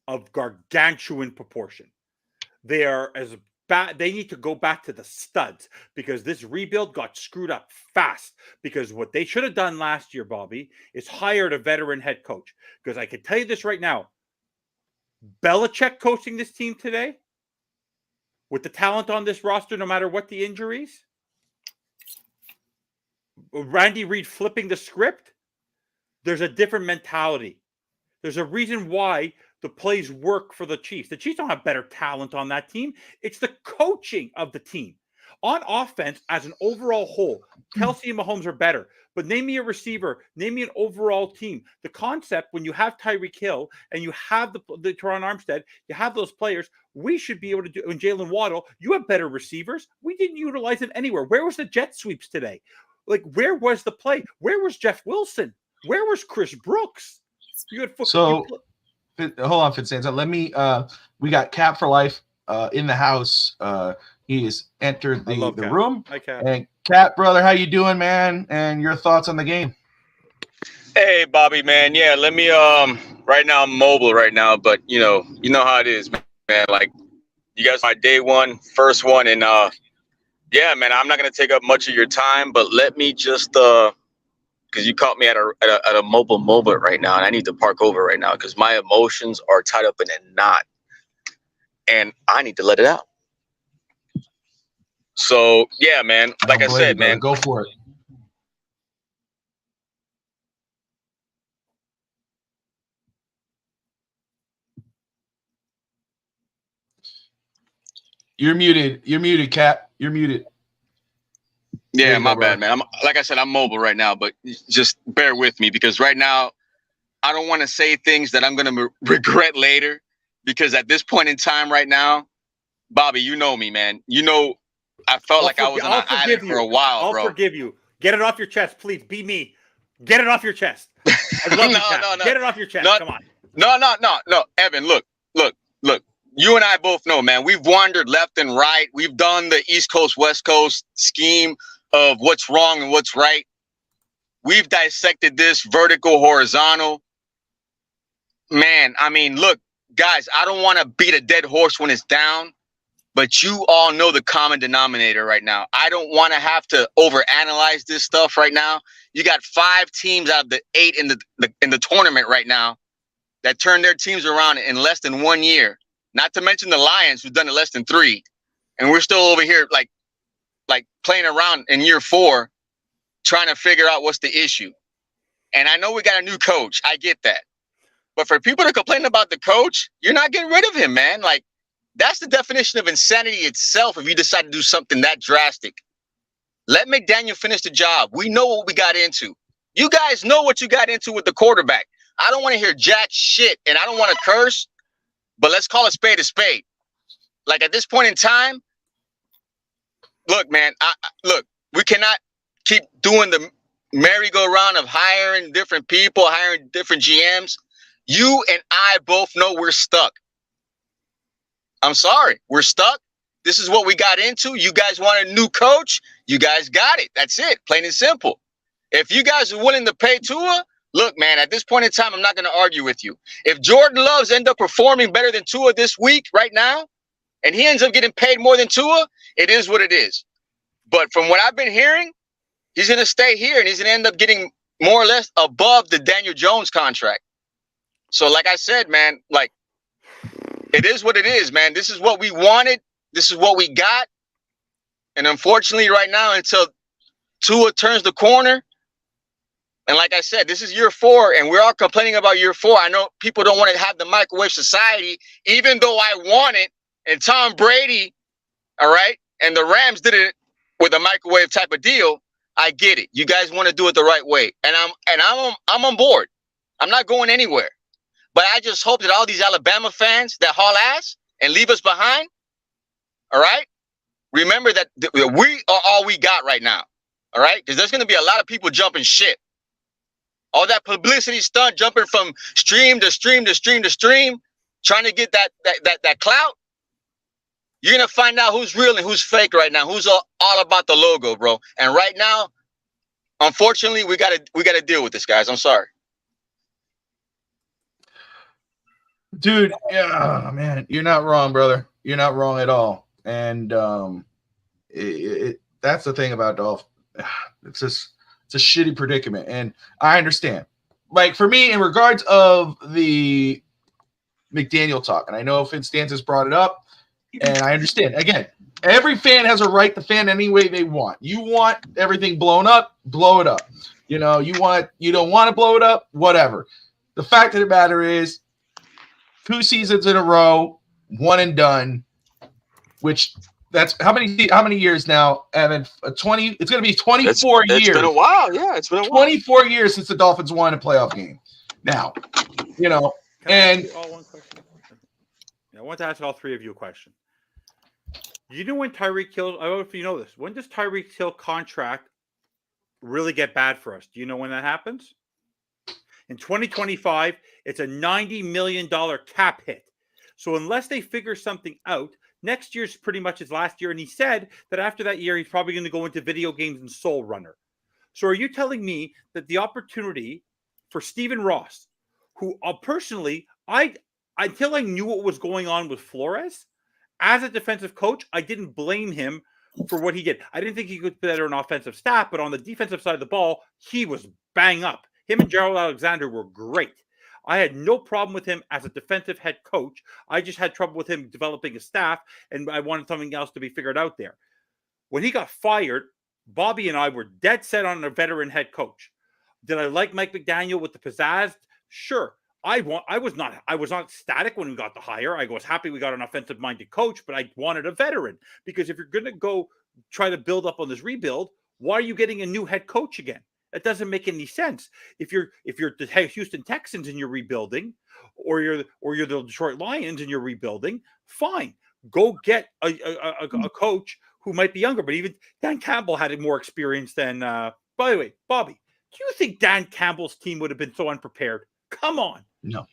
of gargantuan proportion. They are as bad. They need to go back to the studs because this rebuild got screwed up fast. Because what they should have done last year, Bobby, is hired a veteran head coach. Because I can tell you this right now, Belichick coaching this team today with the talent on this roster, no matter what the injuries, Randy Reed flipping the script, there's a different mentality. There's a reason why the plays work for the Chiefs. The Chiefs don't have better talent on that team. It's the coaching of the team. On offense, as an overall whole, Kelsey and Mahomes are better. But name me a receiver. Name me an overall team. The concept, when you have Tyreek Hill and you have the Teron Armstead, you have those players, we should be able to do. And Jalen Waddle, you have better receivers. We didn't utilize it anywhere. Where was the jet sweeps today? Like, where was the play? Where was Jeff Wilson? Where was Chris Brooks? Hold on, FinStanza. Let me. We got Cap for life in the house. He has entered the room. Hi, Cap. And Cap, brother, how you doing, man? And your thoughts on the game? Hey, Bobby, man. Yeah, let me. Right now I'm mobile right now, but you know how it is, man. Like, you guys, my day one, first one, and yeah, man. I'm not gonna take up much of your time, but let me just because you caught me at a mobile moment right now, and I need to park over right now because my emotions are tied up in a knot, and I need to let it out. So yeah, man. Like I said, man, go for it. You're muted. You're muted, Cap. You're muted. Yeah, my bad, man. Like I said, I'm mobile right now, but just bear with me because right now I don't want to say things that I'm going to regret later because at this point in time right now, Bobby, you know me, man. You know, I felt like I was on an island for a while, bro. I'll forgive you. Get it off your chest, please. Be me. Get it off your chest. I love no. Get it off your chest. Come on. No. Evan, look. You and I both know, man. We've wandered left and right. We've done the East Coast, West Coast scheme of what's wrong and what's right. We've dissected this vertical, horizontal. Man, I mean, look, guys, I don't want to beat a dead horse when it's down, but you all know the common denominator right now. I don't want to have to overanalyze this stuff right now. You got 5 teams out of the 8 in the tournament right now that turned their teams around in less than 1 year. Not to mention the Lions, who've done it less than 3. And we're still over here like playing around in year 4, trying to figure out what's the issue. And I know we got a new coach. I get that. But for people to complain about the coach, you're not getting rid of him, man. Like, that's the definition of insanity itself if you decide to do something that drastic. Let McDaniel finish the job. We know what we got into. You guys know what you got into with the quarterback. I don't want to hear jack shit, and I don't want to curse, but let's call a spade a spade. Like, at this point in time, look, man, look, we cannot keep doing the merry-go-round of hiring different people, hiring different GMs. You and I both know we're stuck. I'm sorry, we're stuck. This is what we got into. You guys want a new coach? You guys got it. That's it, plain and simple. If you guys are willing to pay Tua, look, man, at this point in time, I'm not going to argue with you. If Jordan Love's end up performing better than Tua this week, right now, and he ends up getting paid more than Tua, it is what it is. But from what I've been hearing, he's going to stay here, and he's going to end up getting more or less above the Daniel Jones contract. So like I said, man, like, it is what it is, man. This is what we wanted. This is what we got. And unfortunately, right now, until Tua turns the corner, and like I said, this is year 4, and we're all complaining about year 4. I know people don't want to have the microwave society, even though I want it. And Tom Brady, all right, and the Rams did it with a microwave type of deal. I get it. You guys want to do it the right way, and I'm on board. I'm not going anywhere. But I just hope that all these Alabama fans that haul ass and leave us behind, all right, remember that we are all we got right now, all right? Because there's going to be a lot of people jumping shit. All that publicity stunt, jumping from stream to stream to stream to stream, trying to get that clout. You're going to find out who's real and who's fake right now, who's all about the logo, bro. And right now, unfortunately, we got to deal with this, guys. I'm sorry. Dude, yeah, man, you're not wrong, brother. You're not wrong at all. And that's the thing about Dolph. It's a shitty predicament, and I understand. Like for me, in regards of the McDaniel talk, and I know FinStanza's brought it up, and I understand. Again, every fan has a right to fan any way they want. You want everything blown up, blow it up. You know, you don't want to blow it up, whatever. The fact of the matter is, 2 seasons in a row, one and done, which that's how many years now, Evan? 20. It's going to be 24 years. It's been a while. Yeah, it's been a while. 24 years since the Dolphins won a playoff game. Now, you know, and one question. I want to ask all 3 of you a question. You know when Tyreek Hill? I don't know if you know this. When does Tyreek Hill contract really get bad for us? Do you know when that happens? In 2025, it's a $90 million cap hit. So unless they figure something out, next year's pretty much his last year. And he said that after that year, he's probably going to go into video games and Soul Runner. So are you telling me that the opportunity for Stephen Ross, who personally, until I knew what was going on with Flores, as a defensive coach, I didn't blame him for what he did. I didn't think he could better an offensive staff, but on the defensive side of the ball, he was bang up. Him and Gerald Alexander were great. I had no problem with him as a defensive head coach. I just had trouble with him developing a staff, and I wanted something else to be figured out there. When he got fired, Bobby and I were dead set on a veteran head coach. Did I like Mike McDaniel with the pizzazz? Sure. I was not static when we got the hire. I was happy we got an offensive-minded coach, but I wanted a veteran, because if you're going to go try to build up on this rebuild, why are you getting a new head coach again? That doesn't make any sense. If you're the Houston Texans and you're rebuilding, or you're the Detroit Lions and you're rebuilding, fine. Go get a coach who might be younger. But even Dan Campbell had more experience than. By the way, Bobby, do you think Dan Campbell's team would have been so unprepared? Come on. No.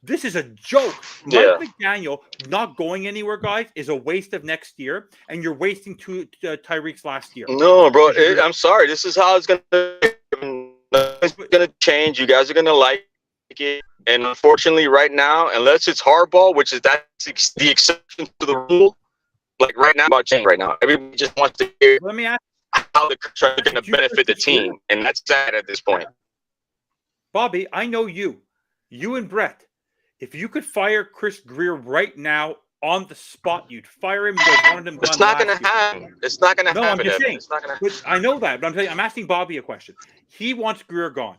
This is a joke. Yeah. Mike McDaniel not going anywhere, guys, is a waste of next year, and you're wasting Tyreek's last year. No, bro. I'm sorry. This is how it's going to change. You guys are going to like it. And unfortunately, right now, unless it's hardball, which is that's the exception to the rule, like right now, about change right now. Everybody just wants to hear Let me ask how the contract is going to benefit the team. And that's sad at this point. Bobby, I know you and Brett. If you could fire Chris Greer right now on the spot, you'd fire him. You guys wanted him gone. It's not going to happen. It's not going to happen. No, I'm just saying. It's not going to. I know that, but I'm asking Bobby a question. He wants Greer gone.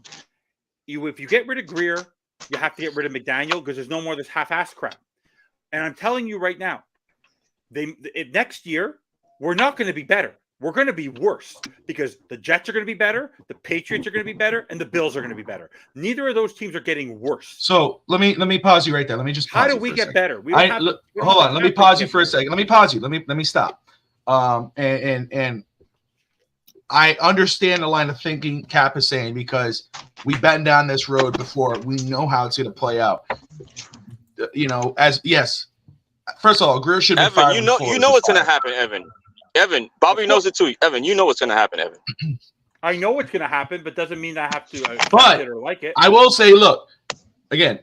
If you get rid of Greer, you have to get rid of McDaniel, because there's no more of this half-ass crap. And I'm telling you right now, next year we're not going to be better. We're going to be worse, because the Jets are going to be better, the Patriots are going to be better, and the Bills are going to be better. Neither of those teams are getting worse. So let me pause you right there. Let me just pause. How do we get better? Hold on. Let me pause you for a second. Let me pause you. Let me stop. And I understand the line of thinking Cap is saying, because we've been down this road before. We know how it's going to play out. You know, first of all, Greer should be fired. Evan, you know what's going to happen, Evan, Bobby knows it too. Evan, you know what's going to happen, Evan. I know what's going to happen, but doesn't mean I have to but it or like it. I will say, look, again,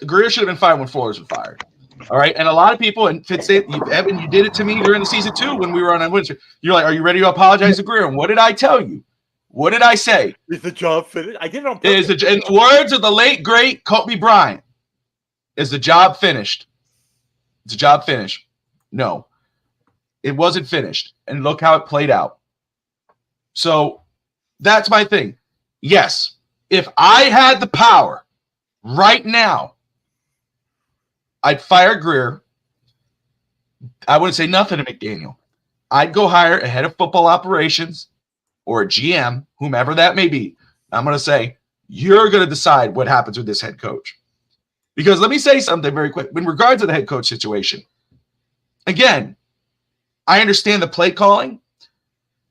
Greer should have been fired when Flores was fired. All right. And a lot of people, and Evan, you did it to me during the season 2 when we were on Winter. You're like, are you ready to apologize to Greer? And what did I tell you? What did I say? Is the job finished? I did it on purpose. In the words of the late, great Kobe Bryant, is the job finished? Is the job finished? No. It wasn't finished. And look how it played out. So that's my thing. Yes, if I had the power right now, I'd fire Greer. I wouldn't say nothing to McDaniel. I'd go hire a head of football operations or a GM, whomever that may be. I'm going to say, you're going to decide what happens with this head coach. Because let me say something very quick. In regards to the head coach situation, again, I understand the play calling.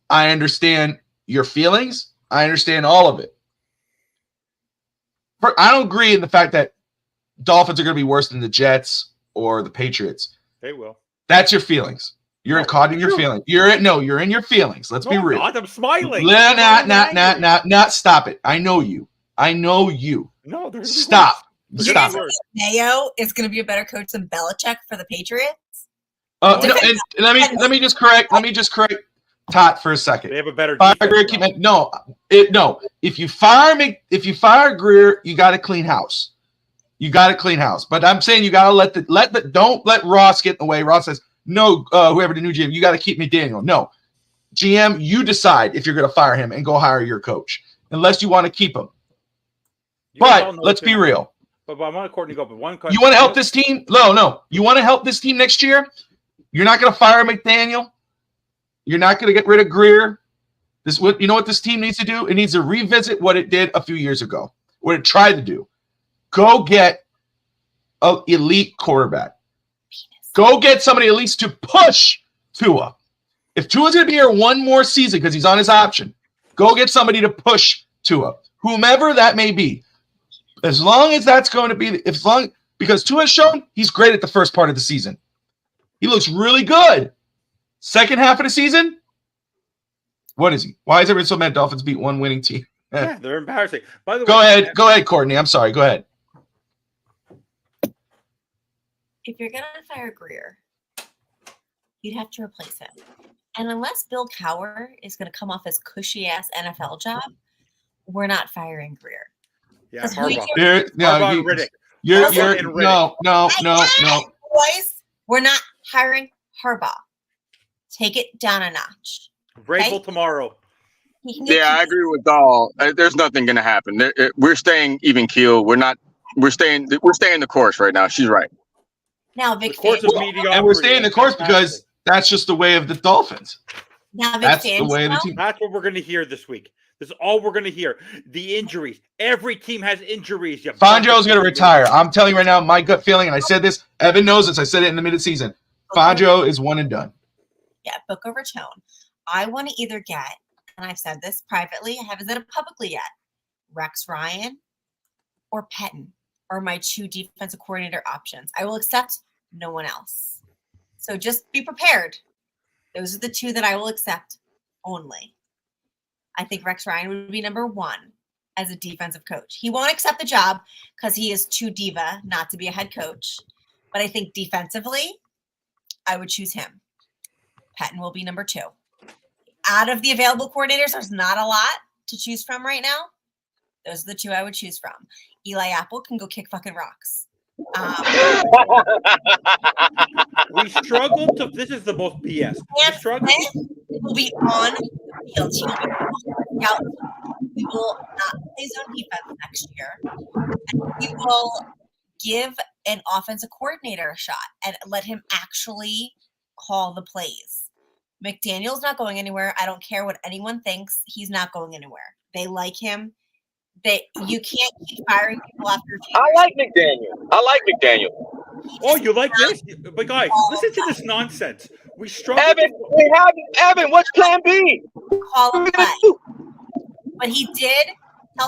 I understand your feelings. I understand all of it. I don't agree in the fact that Dolphins are going to be worse than the Jets or the Patriots. They will. That's your feelings. You're caught in your feelings. You're in your feelings. Let's be real. I'm smiling. Not. Stop it. I know you. No, stop. Stop. Mayo is going to be a better coach than Belichick for the Patriots. No, and let me just correct Tot for a second. They have a better defense. No. If you fire Greer, you got to clean house. But I'm saying you got to don't let Ross get in the way. Ross says, no, whoever the new GM, you got to keep McDaniel. No. GM, you decide if you're going to fire him and go hire your coach, unless you want to keep him. But let's be real. But I want Courtney to go. But one you want to help this team? No. You want to help this team next year? You're not going to fire McDaniel. You're not going to get rid of Greer. You know what this team needs to do? It needs to revisit what it did a few years ago, what it tried to do. Go get an elite quarterback. Go get somebody at least to push Tua. If Tua's going to be here one more season because he's on his option, go get somebody to push Tua, whomever that may be. As long as that's going to be, because Tua's shown he's great at the first part of the season. He looks really good. Second half of the season, what is he? Why is everyone so mad Dolphins beat one winning team? Yeah, they're embarrassing. By the way, go ahead, Courtney. I'm sorry. Go ahead. If you're going to fire Greer, you'd have to replace him. And unless Bill Cowher is going to come off his cushy-ass NFL job, we're not firing Greer. Yeah, No. Boys, we're not hiring Harbaugh. Take it down a notch. Vrabel tomorrow. Yeah, I agree with all. There's nothing going to happen. We're staying even keel. We're staying the course right now. She's right. Now, Vic, and we're staying the course because that's just the way of the Dolphins. Now, Vic, that's the way of the team. That's what we're going to hear this week. This is all we're going to hear. The injuries. Every team has injuries. Fangio's going to retire. I'm telling you right now, my gut feeling, and I said this, Evan knows this, I said it in the mid-season. Fangio is one and done. Yeah, book over tone. I want to either get, and I've said this privately, I haven't said it publicly yet, Rex Ryan or Pettin are my two defensive coordinator options. I will accept no one else. So just be prepared. Those are the two that I will accept only. I think Rex Ryan would be number one as a defensive coach. He won't accept the job because he is too diva not to be a head coach. But I think defensively, I would choose him. Pettin will be number two. Out of the available coordinators, there's not a lot to choose from right now. Those are the two I would choose from. Eli Apple can go kick fucking rocks. We struggled to. This is the most BS. We struggled. Will be on the field. We will not play zone defense next year. And we will give an offensive coordinator a shot and let him actually call the plays. McDaniel's not going anywhere. I don't care what anyone thinks. He's not going anywhere. They like him. You can't keep firing people after 2 years. I like McDaniel. Oh, you like this? But guys, listen to this nonsense. We struggle. Evan, what's plan B? Call him play. But he did.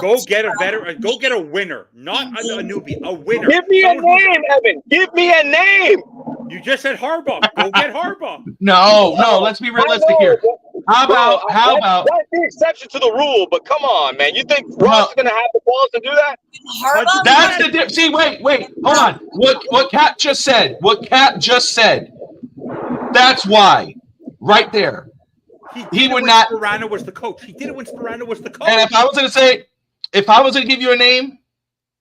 Go get a winner, not a newbie, a winner. Give me a name, Evan. Give me a name. You just said Harbaugh. Go get Harbaugh. No. Let's be realistic here. How about? That's the exception to the rule, but come on, man. You think Ross is going to have the balls to do that? Harbaugh. That's the dip. See, wait. Hold on. What Cap just said. That's why. Right there. He would not. Sparano was the coach. He did it when Sparano was the coach. And if I was going to give you a name,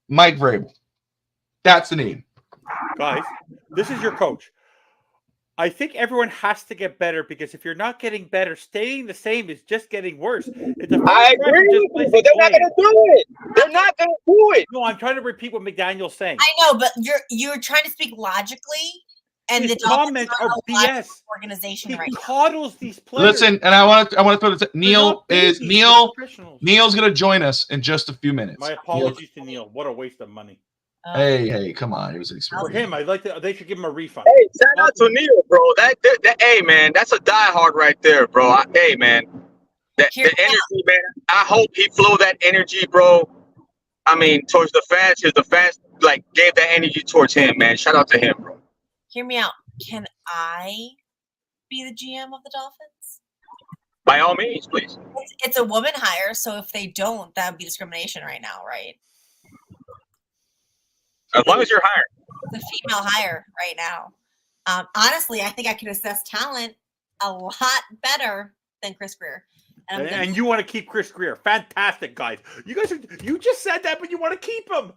Mike Vrabel. That's the name. Guys, this is your coach. I think everyone has to get better because if you're not getting better, staying the same is just getting worse. It's a I agree with you, but they're not going to do it. They're not going to do it. No, I'm trying to repeat what McDaniel's saying. I know, but you're trying to speak logically, and His the Dolphins comments are BS. Organization He right now. coddles these players. Listen, and I want to throw this. Neil's going to join us in just a few minutes. My apologies to Neil. What a waste of money. Hey, come on! It was an For him, I'd like to. They should give him a refund. Hey, shout out to Neil, bro. That hey man, that's a diehard right there, bro. Hey man, the energy, man. I hope he flow that energy, bro. I mean, towards the fans, because the fans like gave that energy towards him, man. Shout out to him, bro. Hear me out. Can I be the GM of the Dolphins? By all means, please. It's a woman hire, so if they don't, that would be discrimination right now, right? As long as you're hired. It's a female hire right now. Honestly, I think I can assess talent a lot better than Chris Greer. And you want to keep Chris Greer. Fantastic, guys. You just said that, but you want to keep him.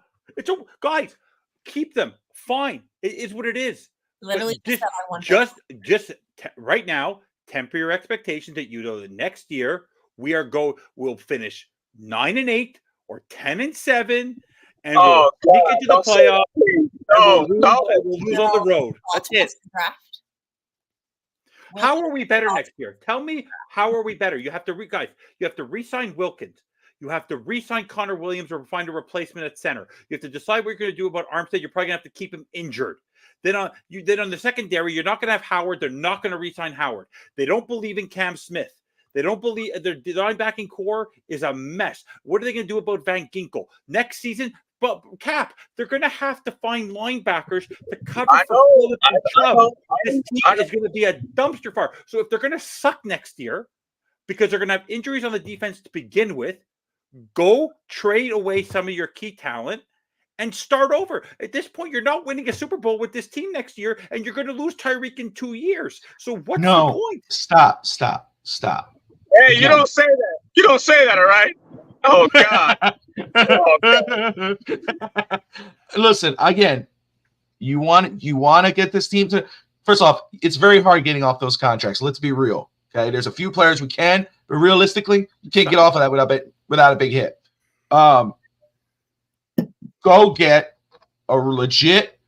Guys, keep them. Fine. It is what it is. Literally right now, temper your expectations that that next year we'll finish 9-8 or 10-7. And we'll make it to the playoffs. We'll lose on the road. That's it. How are we better next year? Tell me, how are we better? You have to re-sign Wilkins. You have to re-sign Connor Williams or find a replacement at center. You have to decide what you're going to do about Armstead. You're probably going to have to keep him injured. Then on the secondary, you're not going to have Howard. They're not going to re-sign Howard. They don't believe in Cam Smith. They don't believe their linebacking core is a mess. What are they going to do about Van Ginkel next season? But Cap, they're going to have to find linebackers to cover for Phillips and Chubb. This team is going to be a dumpster fire. So if they're going to suck next year, because they're going to have injuries on the defense to begin with, go trade away some of your key talent and start over. At this point, you're not winning a Super Bowl with this team next year, and you're going to lose Tyreek in 2 years. So what's the point? Stop. Hey, you don't say that. You don't say that, all right? Oh, God. Listen, again, you want to get this team to – first off, it's very hard getting off those contracts. Let's be real, okay? There's a few players we can, but realistically, you can't get off of that without a big hit. Go get a legit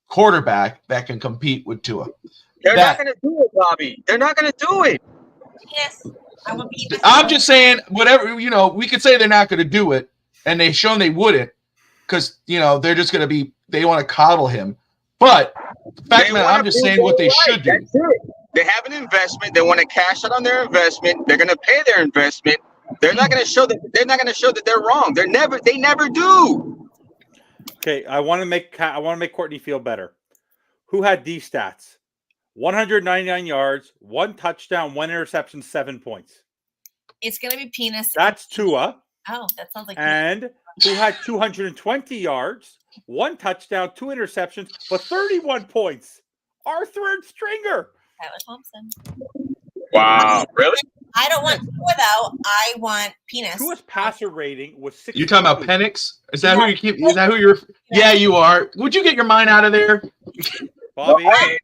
quarterback that can compete with Tua. They're not going to do it, Bobby. They're not going to do it. Yes. I'm just saying, whatever, we could say they're not going to do it, and they've shown they wouldn't because, they're just going to be, they want to coddle him. But the fact that I'm just saying what they should do. They have an investment. They want to cash out on their investment. They're going to pay their investment. They're not going to show that they're wrong. They never do. Okay, I want to make Courtney feel better. Who had these stats? 199 yards, 1 touchdown, 1 interception, 7 points. It's going to be Penis. That's Tua. Oh, that sounds like. And who had 220 yards, 1 touchdown, 2 interceptions, but 31 points? Our third stringer. Tyler Thompson. Wow, really? I don't want Tua though. I want Penis. Tua's passer rating was 6. You talking about Penix? Is that who you keep? Is that who you're? Yeah, you are. Would you get your mind out of there? Bobby, hey,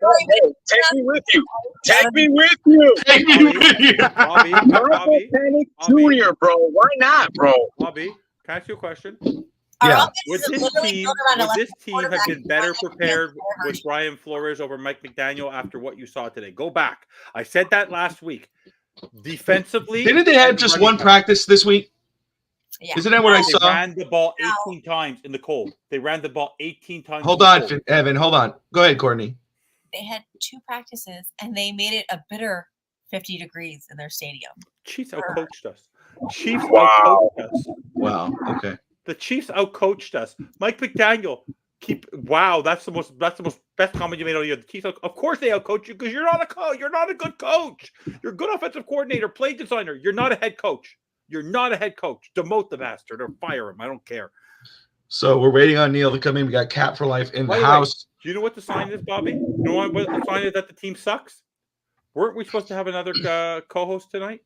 take me with you. Take me with you. Take me with you. Bobby, Penix Jr., bro. Why not, bro? Bobby, can I ask you a question? Yeah. Would this team have been better prepared with Brian Flores over Mike McDaniel after what you saw today? Go back. I said that last week. Defensively, didn't they have just one practice this week? Yeah. Isn't that what I saw? They ran the ball 18 times in the cold. They ran the ball 18 times. Hold on, Evan. Hold on. Go ahead, Courtney. They had 2 practices, and they made it a bitter 50 degrees in their stadium. Chiefs outcoached us. Outcoached us. Wow. Okay. The Chiefs outcoached us. Mike McDaniel. That's the best comment you made all year. The Chiefs, of course, they outcoach you because you're not a good coach. You're a good offensive coordinator, play designer. You're not a head coach. You're not a head coach. Demote the bastard or fire him. I don't care. So we're waiting on Neil to come in. We got Cap for Life in the house. Do you know what the sign is, Bobby? You know what the sign is that the team sucks? Weren't we supposed to have another co-host tonight?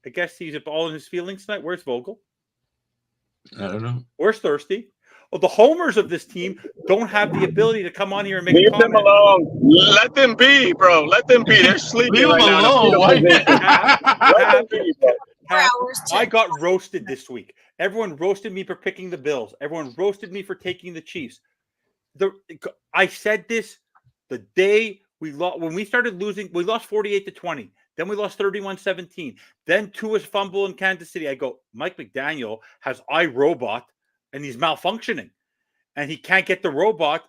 I guess he's all in his feelings tonight. Where's Vogel? I don't know. Where's Thirsty? the homers of this team don't have the ability to come on here and make a Leave them comment. alone. Let them be, bro. Let them be. They're sleeping Leave right them now. alone. Why? Let them be, bro. I got roasted this week. Everyone roasted me for picking the Bills. Everyone roasted me for taking the Chiefs. I said this the day we lost, when we started losing. We lost 48-20. Then we lost 31-17. Then Tua's fumble in Kansas City. I go, Mike McDaniel has iRobot and he's malfunctioning, and he can't get the robot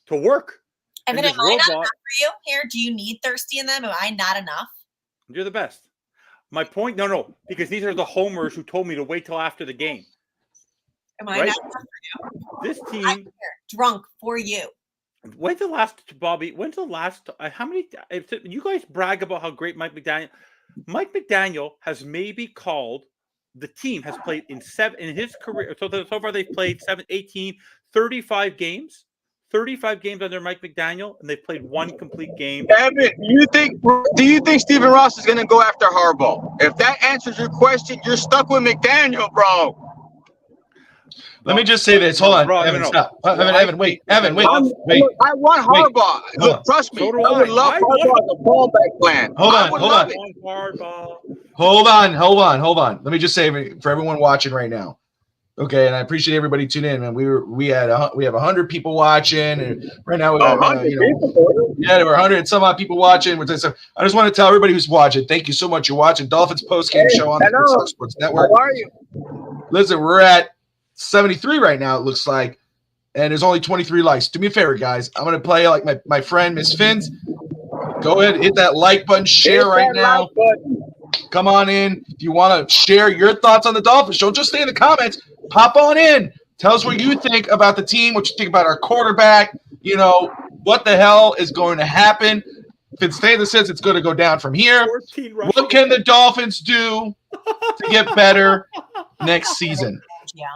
to work. Evan, am I not enough for you here? Do you need thirsty in them? Am I not enough? You're the best. My point, no, because these are the homers who told me to wait till after the game. Am I not enough for you? This team, I'm here, drunk for you. When's the last, Bobby? When's the last? How many? You guys brag about how great Mike McDaniel. Mike McDaniel has maybe called. The team has played in his career. So far they've played 35 games. 35 games under Mike McDaniel, and they've played one complete game. Evan, do you think Stephen Ross is going to go after Harbaugh? If that answers your question, you're stuck with McDaniel, bro. Let me just say this. Hold on, bro, Evan. no. Stop. Evan, wait. Evan, wait. I want Harbaugh. Look, trust me. So I would love Harbaugh as a fallback plan. Hold on. Let me just say for everyone watching right now. Okay, and I appreciate everybody tuning in, man. We have 100 people watching, and right now we have there were 100 and some odd people watching. So I just want to tell everybody who's watching, thank you so much. You're watching Dolphins Postgame show on the FinStanza Sports Network. How are you? Listen, we're at 73 right now. It looks like, and there's only 23 likes. Do me a favor, guys. I'm gonna play like my friend Miss Fins. Go ahead, hit that like button, share right now. Come on in if you want to share your thoughts on the Dolphins. Don't just stay in the comments. Pop on in. Tell us what you think about the team, what you think about our quarterback. You know, what the hell is going to happen. FinStanza says it's going to go down from here. What can the Dolphins do to get better next season? Yeah.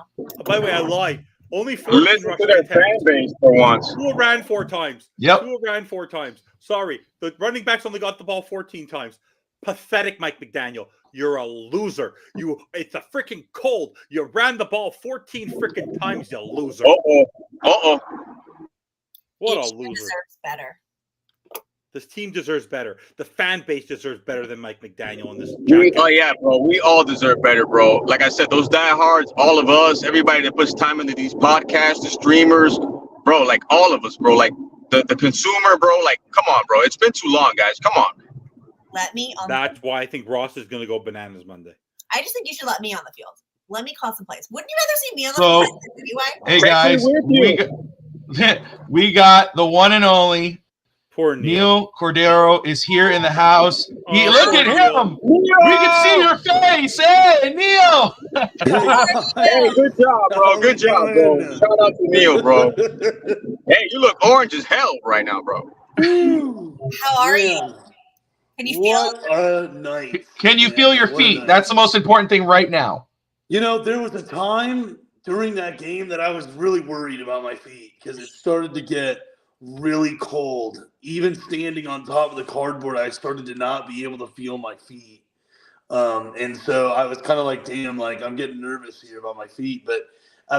By the way, I lied. Only 14 Listen to their fan base for once. Tua ran 4 times. Yep. Tua ran 4 times. Sorry. The running backs only got the ball 14 times. Pathetic, Mike McDaniel. You're a loser. It's a freaking cold. You ran the ball 14 freaking times, you loser. What a loser. Deserves better. This team deserves better. The fan base deserves better than Mike McDaniel in this. Yeah, bro. We all deserve better, bro. Like I said, those diehards, all of us, everybody that puts time into these podcasts, the streamers, bro, like all of us, bro. Like the consumer, bro. Like, come on, bro. It's been too long, guys. Come on. Let me on. That's why I think Ross is going to go bananas Monday. I just think you should let me on the field. Let me call some plays. Wouldn't you rather see me on the field anyway? Hey guys, we got the one and only poor Neil Cordero is here in the house. Look at him. We can see your face. Hey, Neil. Hey, good job, bro. Good job, bro. Shout out to Neil, bro. Hey, you look orange as hell right now, bro. How are you? Can you feel What a night. Can you feel your feet? That's the most important thing right now. You know, there was a time during that game that I was really worried about my feet because it started to get really cold. Even standing on top of the cardboard, I started to not be able to feel my feet. And so I was kind of like, damn, like I'm getting nervous here about my feet. But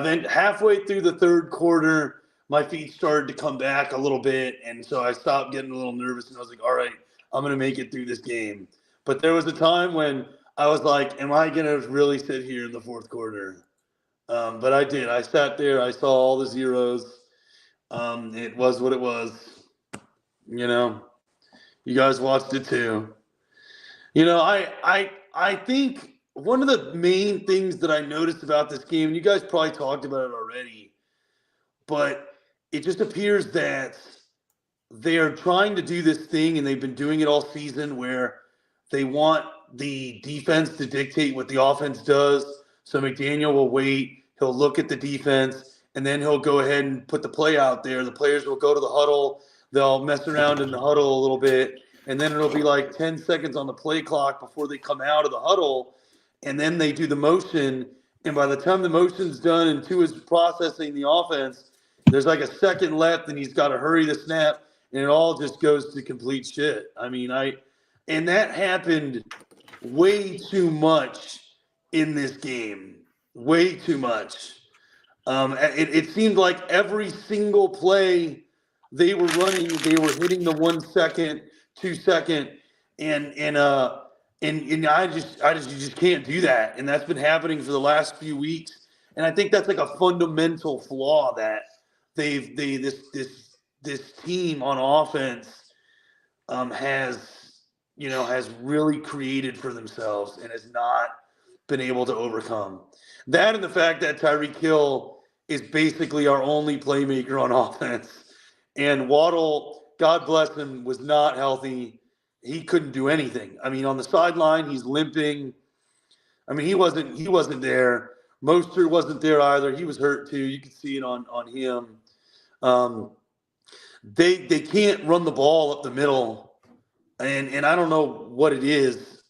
then halfway through the third quarter, my feet started to come back a little bit. And so I stopped getting a little nervous and I was like, all right, I'm going to make it through this game. But there was a time when I was like, am I going to really sit here in the fourth quarter? But I did. I sat there. I saw all the zeros. It was what it was. You know, you guys watched it too. You know, I think one of the main things that I noticed about this game, and you guys probably talked about it already, but it just appears that they are trying to do this thing, and they've been doing it all season, where they want the defense to dictate what the offense does. So McDaniel will wait. He'll look at the defense, and then he'll go ahead and put the play out there. The players will go to the huddle. They'll mess around in the huddle a little bit, and then it'll be like 10 seconds on the play clock before they come out of the huddle, and then they do the motion. And by the time the motion's done and Tua's processing the offense, there's like a second left, and he's got to hurry the snap, and it all just goes to complete shit. I mean, and that happened way too much in this game. Way too much. It seemed like every single play they were running, they were hitting the 1 second, 2 second, and you just can't do that, and that's been happening for the last few weeks, and I think that's like a fundamental flaw that this team on offense has really created for themselves and has not been able to overcome. That and the fact that Tyreek Hill is basically our only playmaker on offense. And Waddle, God bless him, was not healthy. He couldn't do anything. I mean, on the sideline, he's limping. I mean, he wasn't there. Mostert wasn't there either. He was hurt too. You could see it on him. They can't run the ball up the middle. And I don't know what it is,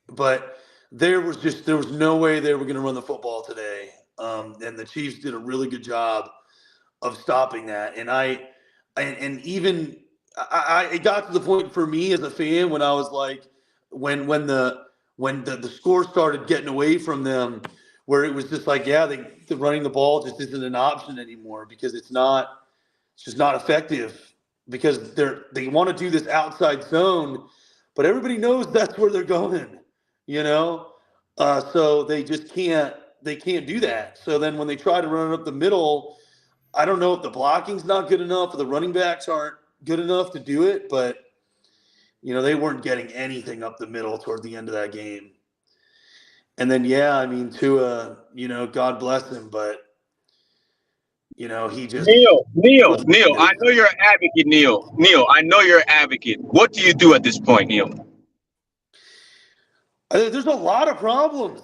but there was no way they were going to run the football today. And the Chiefs did a really good job of stopping that. And it got to the point for me as a fan when I was like, when the score started getting away from them, where it was just like, the running the ball just isn't an option anymore because it's just not effective because they want to do this outside zone, but everybody knows that's where they're going, so they just can't do that. So then when they try to run it up the middle, I don't know if the blocking's not good enough or the running backs aren't good enough to do it, but they weren't getting anything up the middle toward the end of that game. And then Tua, God bless him, but he just Neil, I know you're an advocate, Neil, I know you're an advocate. What do you do at this point, Neil? There's a lot of problems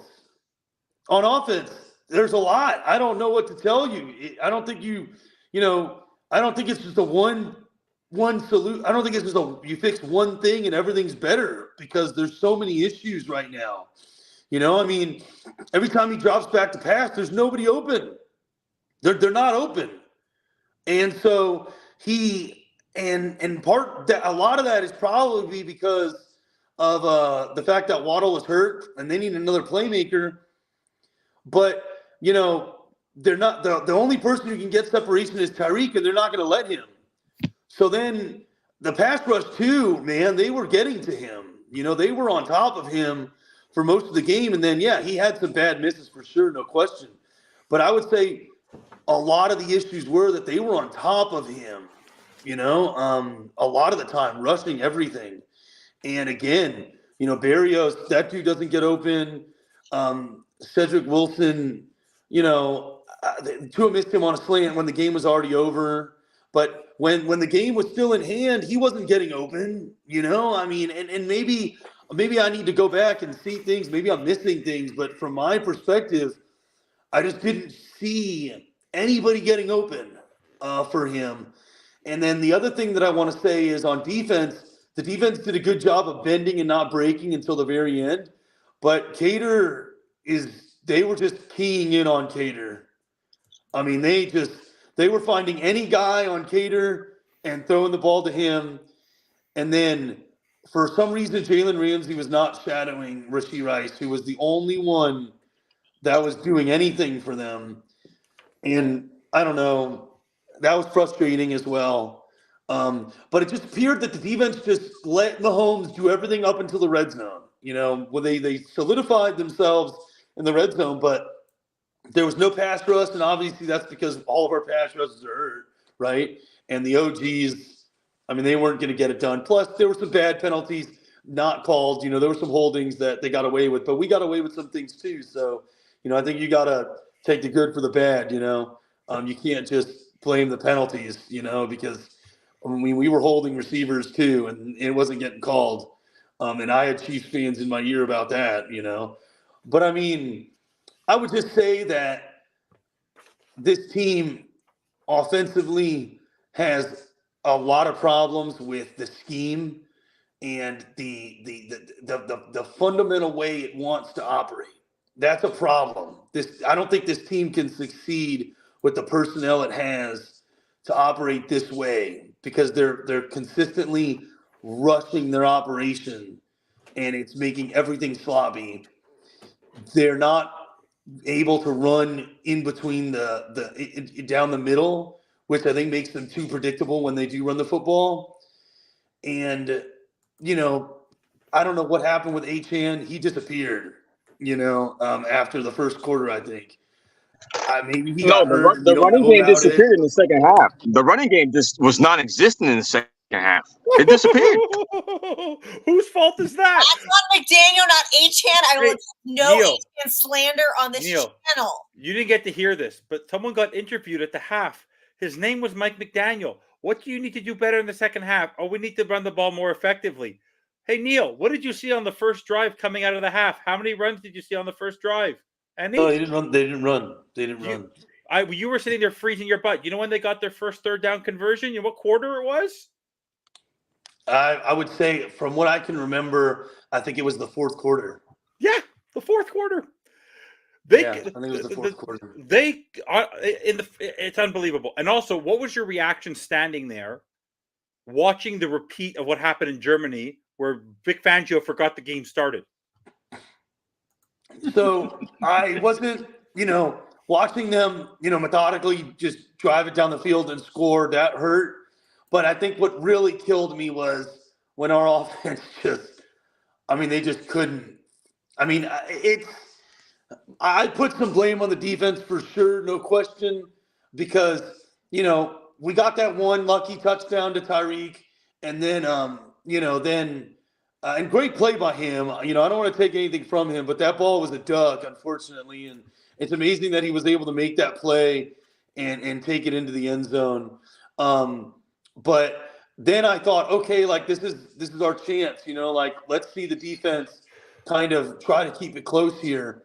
on offense. There's a lot. I don't know what to tell you. I don't think I don't think it's just a one solution. I don't think it's just you fix one thing and everything's better because there's so many issues right now. I mean, every time he drops back to pass, there's nobody open. They're not open. And so a lot of that is probably because of the fact that Waddle was hurt and they need another playmaker. But, they're not the only person who can get separation is Tyreek, and they're not going to let him. So then the pass rush too, man, they were getting to him. They were on top of him for most of the game. And then, he had some bad misses for sure, no question. But I would say a lot of the issues were that they were on top of him, a lot of the time, rushing everything. And again, Berrios, that dude doesn't get open. Cedric Wilson, Tua missed him on a slant when the game was already over. But when the game was still in hand, he wasn't getting open, I mean, and maybe I need to go back and see things. Maybe I'm missing things. But from my perspective, I just didn't see anybody getting open for him. And then the other thing that I want to say is on defense, the defense did a good job of bending and not breaking until the very end. But they were just keying in on Cater. I mean, they were finding any guy on Cater and throwing the ball to him. And then for some reason, Jalen Ramsey was not shadowing Rashee Rice, who was the only one that was doing anything for them. And I don't know, that was frustrating as well. But it just appeared that the defense just let Mahomes do everything up until the red zone. When they solidified themselves in the red zone, but there was no pass rush, and obviously that's because all of our pass rushes are hurt, right? And the OGs, I mean, they weren't going to get it done. Plus, there were some bad penalties not called. There were some holdings that they got away with, but we got away with some things too. So, I think you got to take the good for the bad, You can't just blame the penalties, because we were holding receivers too, and it wasn't getting called. And I had Chiefs fans in my ear about that, But, I mean, I would just say that this team offensively has a lot of problems with the scheme and the fundamental way it wants to operate. That's a problem. I don't think this team can succeed with the personnel it has to operate this way because they're consistently rushing their operation and it's making everything sloppy. They're not able to run in between down the middle, which I think makes them too predictable when they do run the football. And, I don't know what happened with Achane. He disappeared, after the first quarter, I think. Maybe he No, got hurt and we the don't running know game about it. disappeared in the second half. The running game just was non-existent in the second half. It disappeared. Whose fault is that? That's on McDaniel, not Achane. I will Hey, take no Neil. Achane slander on this Neil. channel. You didn't get to hear this, but someone got interviewed at the half. His name was Mike McDaniel. What do you need to do better in the second half? Oh, we need to run the ball more effectively. Hey, Neil, what did you see on the first drive coming out of the half? How many runs did you see on the first drive? Any? No, they didn't run. You were sitting there freezing your butt. You know when they got their first third down conversion? You know what quarter it was? I would say, from what I can remember, I think it was the fourth quarter. Yeah, the fourth quarter. I think it was the fourth quarter. It's unbelievable. And also, what was your reaction standing there, watching the repeat of what happened in Germany, where Vic Fangio forgot the game started? So I wasn't, watching them, methodically just drive it down the field and score. That hurt. But I think what really killed me was when our offense they just couldn't. I put some blame on the defense for sure, no question, because, we got that one lucky touchdown to Tyreek, and then, and great play by him. I don't want to take anything from him, but that ball was a duck, unfortunately, and it's amazing that he was able to make that play and take it into the end zone. But then I thought, okay, this is our chance, let's see the defense kind of try to keep it close here.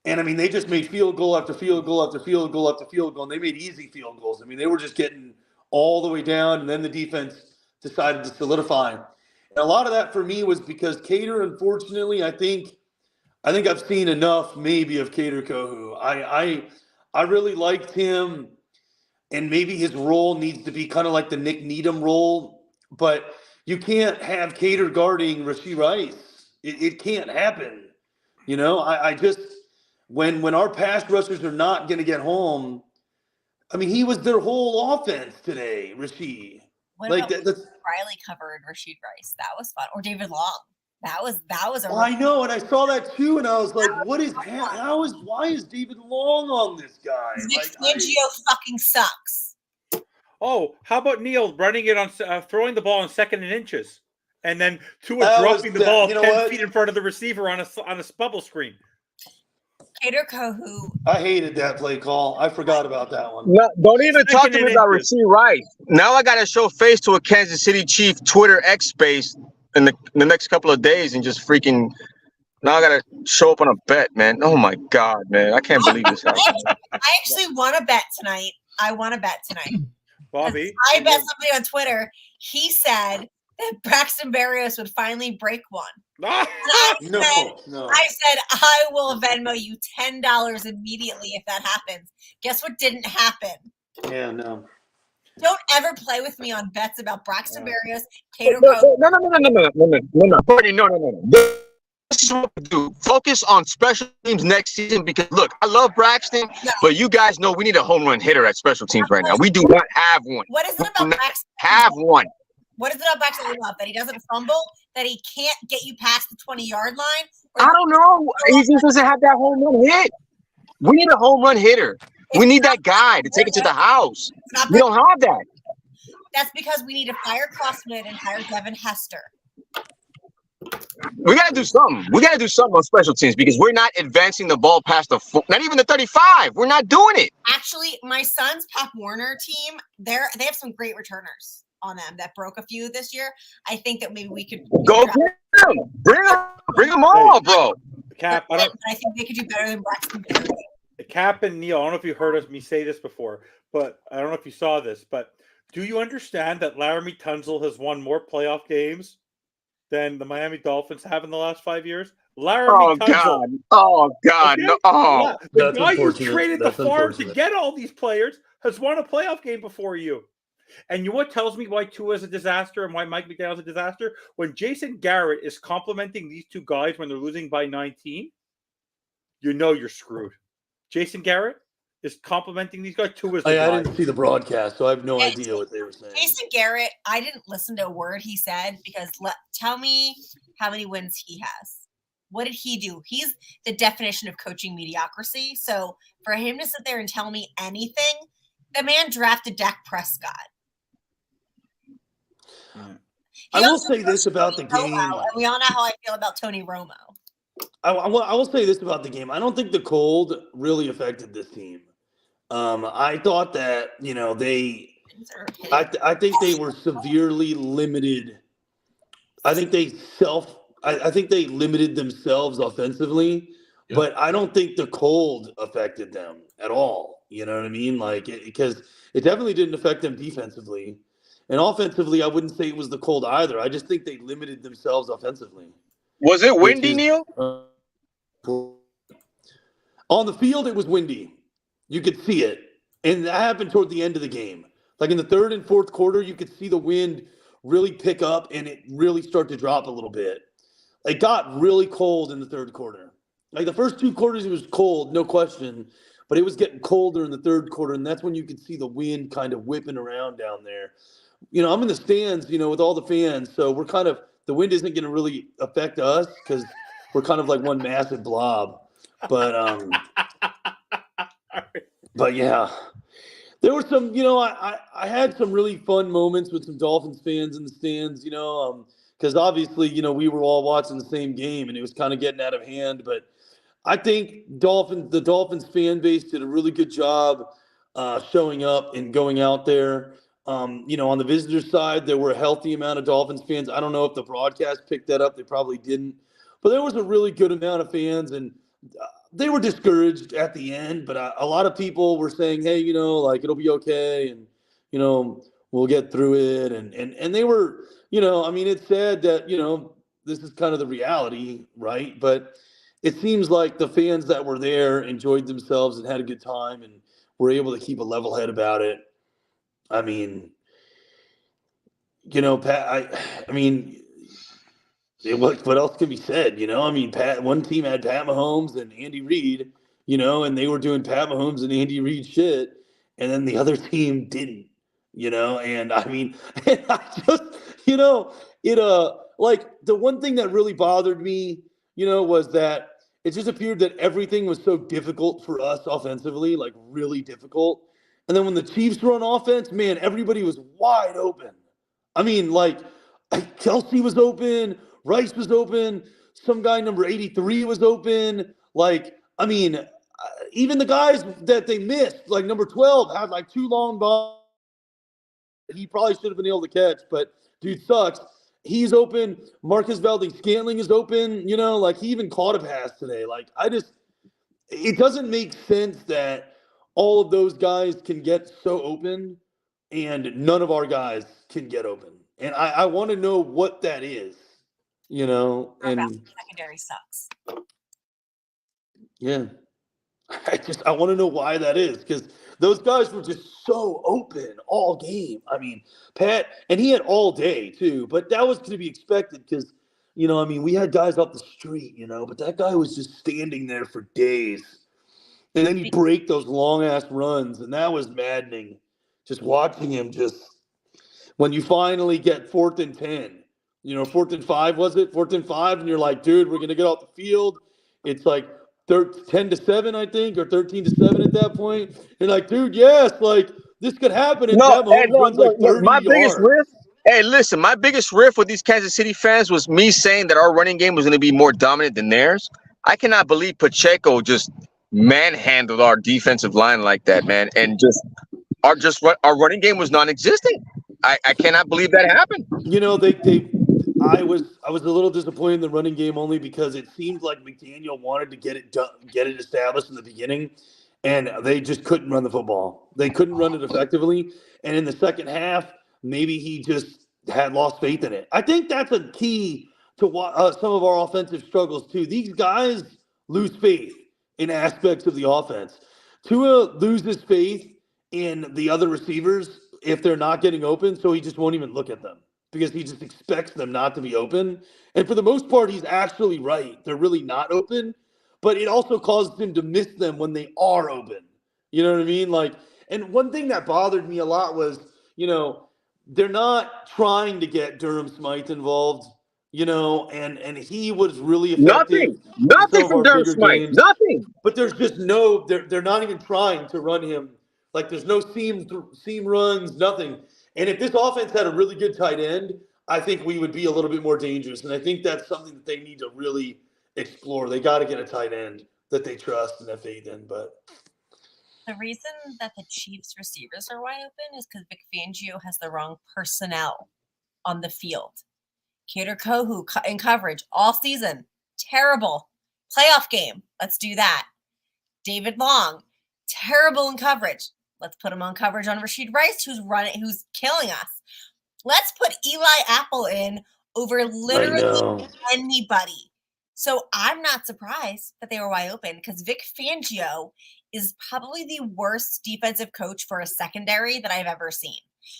And they just made field goal after field goal after field goal after field goal, and they made easy field goals. They were just getting all the way down, and then the defense decided to solidify. And a lot of that for me was because Cater, unfortunately, I think I've seen enough maybe of Cater Kohu. I really liked him, and maybe his role needs to be kind of like the Nick Needham role, but you can't have Cater guarding Rashee Rice. It can't happen. I just when our pass rushers are not going to get home, he was their whole offense today, Rashee. What about Riley covered Rashee Rice? That was fun. Or David Long. That was a. I know, and I saw that too, and I was like, why is David Long on this guy? Nick Fangio fucking sucks. Oh, how about Neil running it on throwing the ball on 2nd and inches, and then Tua dropping the ball 10 feet in front of the receiver on a bubble screen? Cater Kohu. I hated that play call. I forgot about that one. No, don't even talk to me about Rashee Rice. Now I got to show face to a Kansas City Chief Twitter X space in the next couple of days and just freaking. Now I got to show up on a bet, man. Oh my God, man. I can't believe this happened. I actually want to bet tonight. Bobby. I bet somebody on Twitter. He said that Braxton Berrios would finally break one. Ah! No. I said, I will Venmo you $10 immediately if that happens. Guess what didn't happen? Yeah, no. Don't ever play with me on bets about Braxton Berrios, Cater Kohu. No. Courtney, no. This is what we do. Focus on special teams next season because, look, I love Braxton, but you guys know we need a home run hitter at special teams right now. We do not have one. What is it about Braxton? Have one. What is it about Braxton that you love? That he doesn't fumble? That he can't get you past the 20-yard line? I don't know. He just doesn't have that home run hit. We need a home run hitter. We need that guy to take it to the house. We don't have that. That's because we need to fire Crossman and hire Devin Hester. We got to do something. We got to do something on special teams because we're not advancing the ball past not even the 35. We're not doing it. Actually, my son's Pop Warner team, they have some great returners on them that broke a few this year. I think that maybe we could go get them. Bring them all, bro. Cap, I think they could do better than Braxton Berrios. Cap and Neil, I don't know if you heard me say this before, but I don't know if you saw this, but do you understand that Laramie Tunsil has won more playoff games than the Miami Dolphins have in the last 5 years? Laramie Tunsil. Oh, God. Okay? No. Oh. The guy who traded the farm to get all these players has won a playoff game before you. And you know what tells me why Tua is a disaster and why Mike McDaniel is a disaster? When Jason Garrett is complimenting these two guys when they're losing by 19, you know you're screwed. Jason Garrett is complimenting these guys. Tua is the I guy. didn't see the broadcast, so I have no Yeah, idea what they were saying. Jason Garrett, I didn't listen to a word he said because tell me how many wins he has. What did he do? He's the definition of coaching mediocrity. So for him to sit there and tell me anything, the man drafted Dak Prescott. I will say this about the game. And we all know how I feel about Tony Romo. I will say this about the game. I don't think the cold really affected this team. I thought that, I think they were severely limited. I think they limited themselves offensively, but I don't think the cold affected them at all. You know what I mean? Because it definitely didn't affect them defensively. And offensively, I wouldn't say it was the cold either. I just think they limited themselves offensively. Was it windy, Neil? On the field, it was windy. You could see it. And that happened toward the end of the game. Like in the third and fourth quarter, you could see the wind really pick up and it really start to drop a little bit. It got really cold in the third quarter. Like the first two quarters, it was cold, no question. But it was getting colder in the third quarter, and that's when you could see the wind kind of whipping around down there. I'm in the stands, with all the fans, so we're kind of – the wind isn't going to really affect us because we're kind of like one massive blob. But yeah, there were some, I had some really fun moments with some Dolphins fans in the stands, because obviously, we were all watching the same game and it was kind of getting out of hand. But I think the Dolphins fan base did a really good job showing up and going out there. On the visitor side, there were a healthy amount of Dolphins fans. I don't know if the broadcast picked that up. They probably didn't. But there was a really good amount of fans, and they were discouraged at the end. But a lot of people were saying, hey, it'll be okay, and, we'll get through it. And they were, it's sad that, this is kind of the reality, right? But it seems like the fans that were there enjoyed themselves and had a good time and were able to keep a level head about it. I mean, Pat, what else can be said? One team had Pat Mahomes and Andy Reid, and they were doing Pat Mahomes and Andy Reid shit. And then the other team didn't, and I mean, and I just, the one thing that really bothered me, was that it just appeared that everything was so difficult for us offensively, like really difficult. And then when the Chiefs were on offense, man, everybody was wide open. I mean, Kelsey was open, Rice was open, some guy number 83 was open. Even the guys that they missed, like number 12, had two long balls. He probably should have been able to catch, but dude sucks. He's open. Marcus Valdes-Scantling is open. He even caught a pass today. It doesn't make sense that all of those guys can get so open and none of our guys can get open. And I want to know what that is, and secondary sucks. Yeah. I want to know why that is, because those guys were just so open all game. I mean, Pat, and he had all day too, but that was to be expected because, we had guys off the street, but that guy was just standing there for days. And then he'd break those long-ass runs, and that was maddening. Just watching him when you finally get 4th and 10, 4th and 5, was it? 4th and 5, and you're like, dude, we're going to get off the field. It's 10-7, I think, or 13-7 at that point. You're like, dude, yes, this could happen. And my biggest riff. Hey, listen, my biggest riff with these Kansas City fans was me saying that our running game was going to be more dominant than theirs. I cannot believe Pacheco just manhandled our defensive line like that, man, and our running game was non-existent. I cannot believe that happened. I was a little disappointed in the running game only because it seemed like McDaniel wanted to get it established in the beginning, and they just couldn't run the football. They couldn't run it effectively, and in the second half, maybe he just had lost faith in it. I think that's a key to some of our offensive struggles too. These guys lose faith in aspects of the offense. Tua loses faith in the other receivers if they're not getting open, so he just won't even look at them because he just expects them not to be open. And for the most part, he's actually right. They're really not open. but it also causes him to miss them when they are open. You know what I mean? Like, and one thing that bothered me a lot was, they're not trying to get Durham Smythe involved, and he was really effective in some of our bigger games. But there's just they're not even trying to run him. Like, there's no seam runs, nothing. And if this offense had a really good tight end, I think we would be a little bit more dangerous. And I think that's something that they need to really explore. They got to get a tight end that they trust and have faith in. But the reason that the Chiefs receivers are wide open is because Vic Fangio has the wrong personnel on the field. Kader Kohu in coverage all season. Terrible. Playoff game. Let's do that. David Long, terrible in coverage. Let's put him on coverage on Rashid Rice, who's killing us. Let's put Eli Apple in over literally anybody. So I'm not surprised that they were wide open because Vic Fangio is probably the worst defensive coach for a secondary that I've ever seen.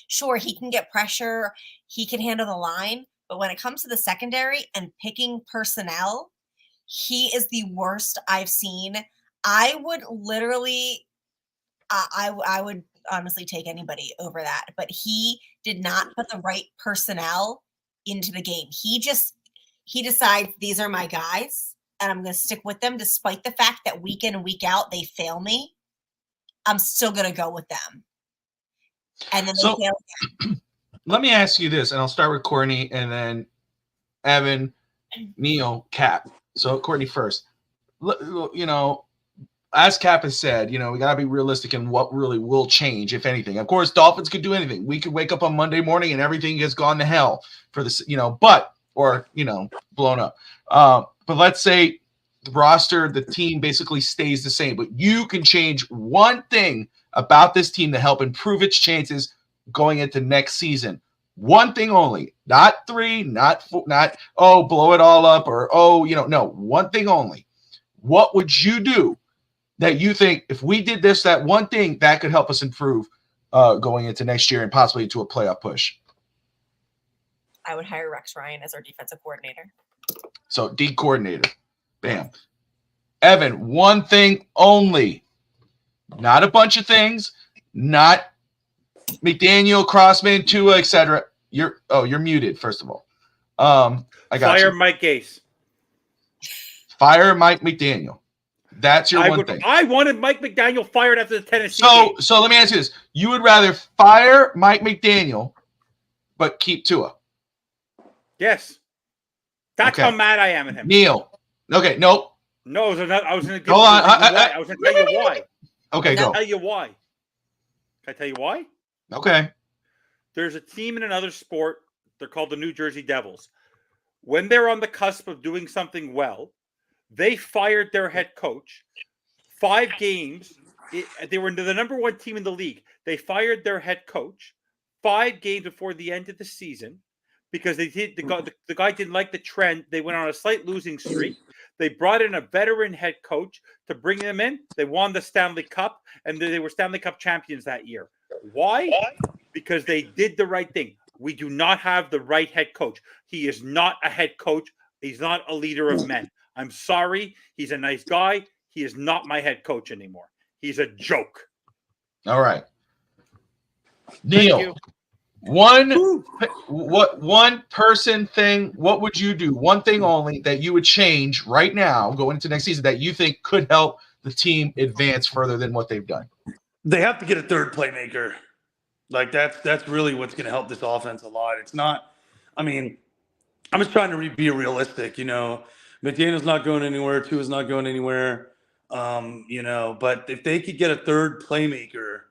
Sure, he can get pressure, he can handle the line, but when it comes to the secondary and picking personnel, he is the worst I've seen. I would literally, I would honestly take anybody over that, but he did not put the right personnel into the game. He decides these are my guys and I'm going to stick with them despite the fact that week in and week out they fail me. I'm still going to go with them. And then they fail again. Let me ask you this, and I'll start with Courtney and then Evan, Neil, Cap. So Courtney first. As Cap has said, we got to be realistic in what really will change, if anything. Of course, Dolphins could do anything. We could wake up on Monday morning and everything has gone to hell for this, blown up. But let's say the roster, the team basically stays the same. But you can change one thing about this team to help improve its chances going into next season. One thing only, not three, not four, not, blow it all up or, no, one thing only. What would you do that you think if we did this, that one thing that could help us improve going into next year and possibly to a playoff push? I would hire Rex Ryan as our defensive coordinator. So D coordinator. Bam. Evan, one thing only. Not a bunch of things. Not McDaniel, Crossman, Tua, etc. You're muted, first of all. I got Fire you. Mike Gase. Fire Mike McDaniel. That's your one thing. I wanted Mike McDaniel fired after the Tennessee game. So let me ask you this. You would rather fire Mike McDaniel but keep Tua? Yes. That's how mad I am at him. Neil. Okay, nope. No, I was going to Hold on. I was going to tell you why. Okay, go. I'll tell you why. Can I tell you why? Okay. There's a team in another sport. They're called the New Jersey Devils. When they're on the cusp of doing something well, they fired their head coach. 5 games. They were the number 1 team in the league. They fired their head coach 5 games before the end of the season because the guy didn't like the trend. They went on a slight losing streak. They brought in a veteran head coach to bring them in. They won the Stanley Cup, and they were Stanley Cup champions that year. Why? Because they did the right thing. We do not have the right head coach. He is not a head coach. He's not a leader of men. I'm sorry. He's a nice guy. He is not my head coach anymore. He's a joke. All right. Neil, one person thing, what would you do? One thing only that you would change right now going into next season that you think could help the team advance further than what they've done? They have to get a third playmaker. Like that's really what's going to help this offense a lot. It's not, I'm just trying to be realistic, McDaniel's not going anywhere. Tua's not going anywhere. But if they could get a third playmaker,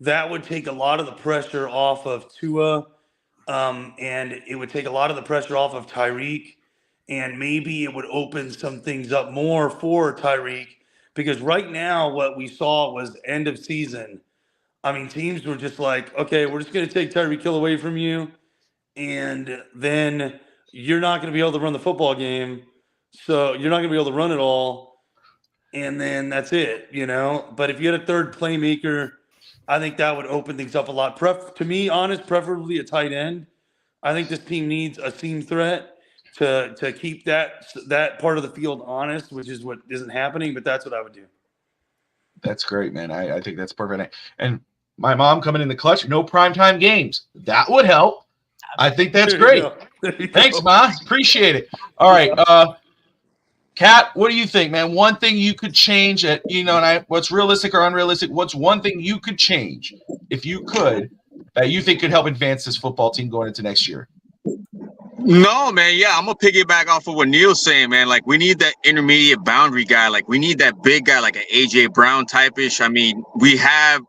that would take a lot of the pressure off of Tua. And it would take a lot of the pressure off of Tyreek. And maybe it would open some things up more for Tyreek. Because right now what we saw was end of season. Teams were just like, okay, we're just going to take Tyreek Hill away from you. And then you're not going to be able to run the football game. So you're not going to be able to run it all. And then that's it, But if you had a third playmaker, I think that would open things up a lot. To me, preferably a tight end. I think this team needs a seam threat to keep that part of the field honest, which is what isn't happening. But that's what I would do. That's great, man. I think that's perfect. And my mom coming in the clutch, no primetime games. That would help. I think that's great. Thanks, Ma. Appreciate it. All right. Kat, what do you think, man? One thing you could change what's realistic or unrealistic? What's one thing you could change if you could that you think could help advance this football team going into next year? No, man. Yeah, I'm gonna piggyback off of what Neil's saying, man. Like, we need that intermediate boundary guy. Like, we need that big guy, like an AJ Brown type-ish. I mean, we have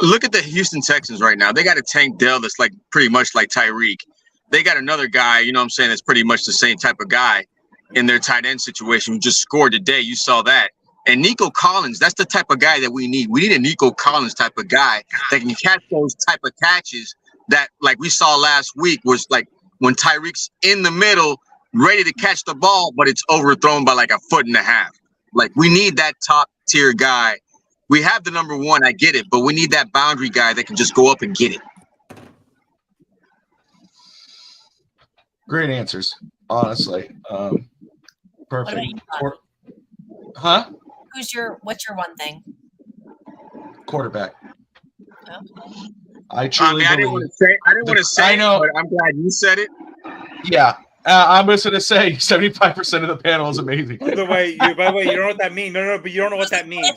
look at the Houston Texans right now. They got a Tank Dell that's like pretty much like Tyreek. They got another guy, you know what I'm saying, that's pretty much the same type of guy in their tight end situation who just scored today. You saw that. And Nico Collins, that's the type of guy that we need. We need a Nico Collins type of guy that can catch those type of catches that, like we saw last week, was like when Tyreek's in the middle, ready to catch the ball, but it's overthrown by like a foot and a half. Like, we need that top tier guy. We have the number one, I get it, but we need that boundary guy that can just go up and get it. Great answers, honestly. Perfect. Huh? What's your one thing? Quarterback. Oh. I truly I didn't want to say it, but I'm glad you said it. Yeah. I'm just going to say 75% of the panel is amazing. By the way, you don't know what that means. No, but you don't know what that means. 5%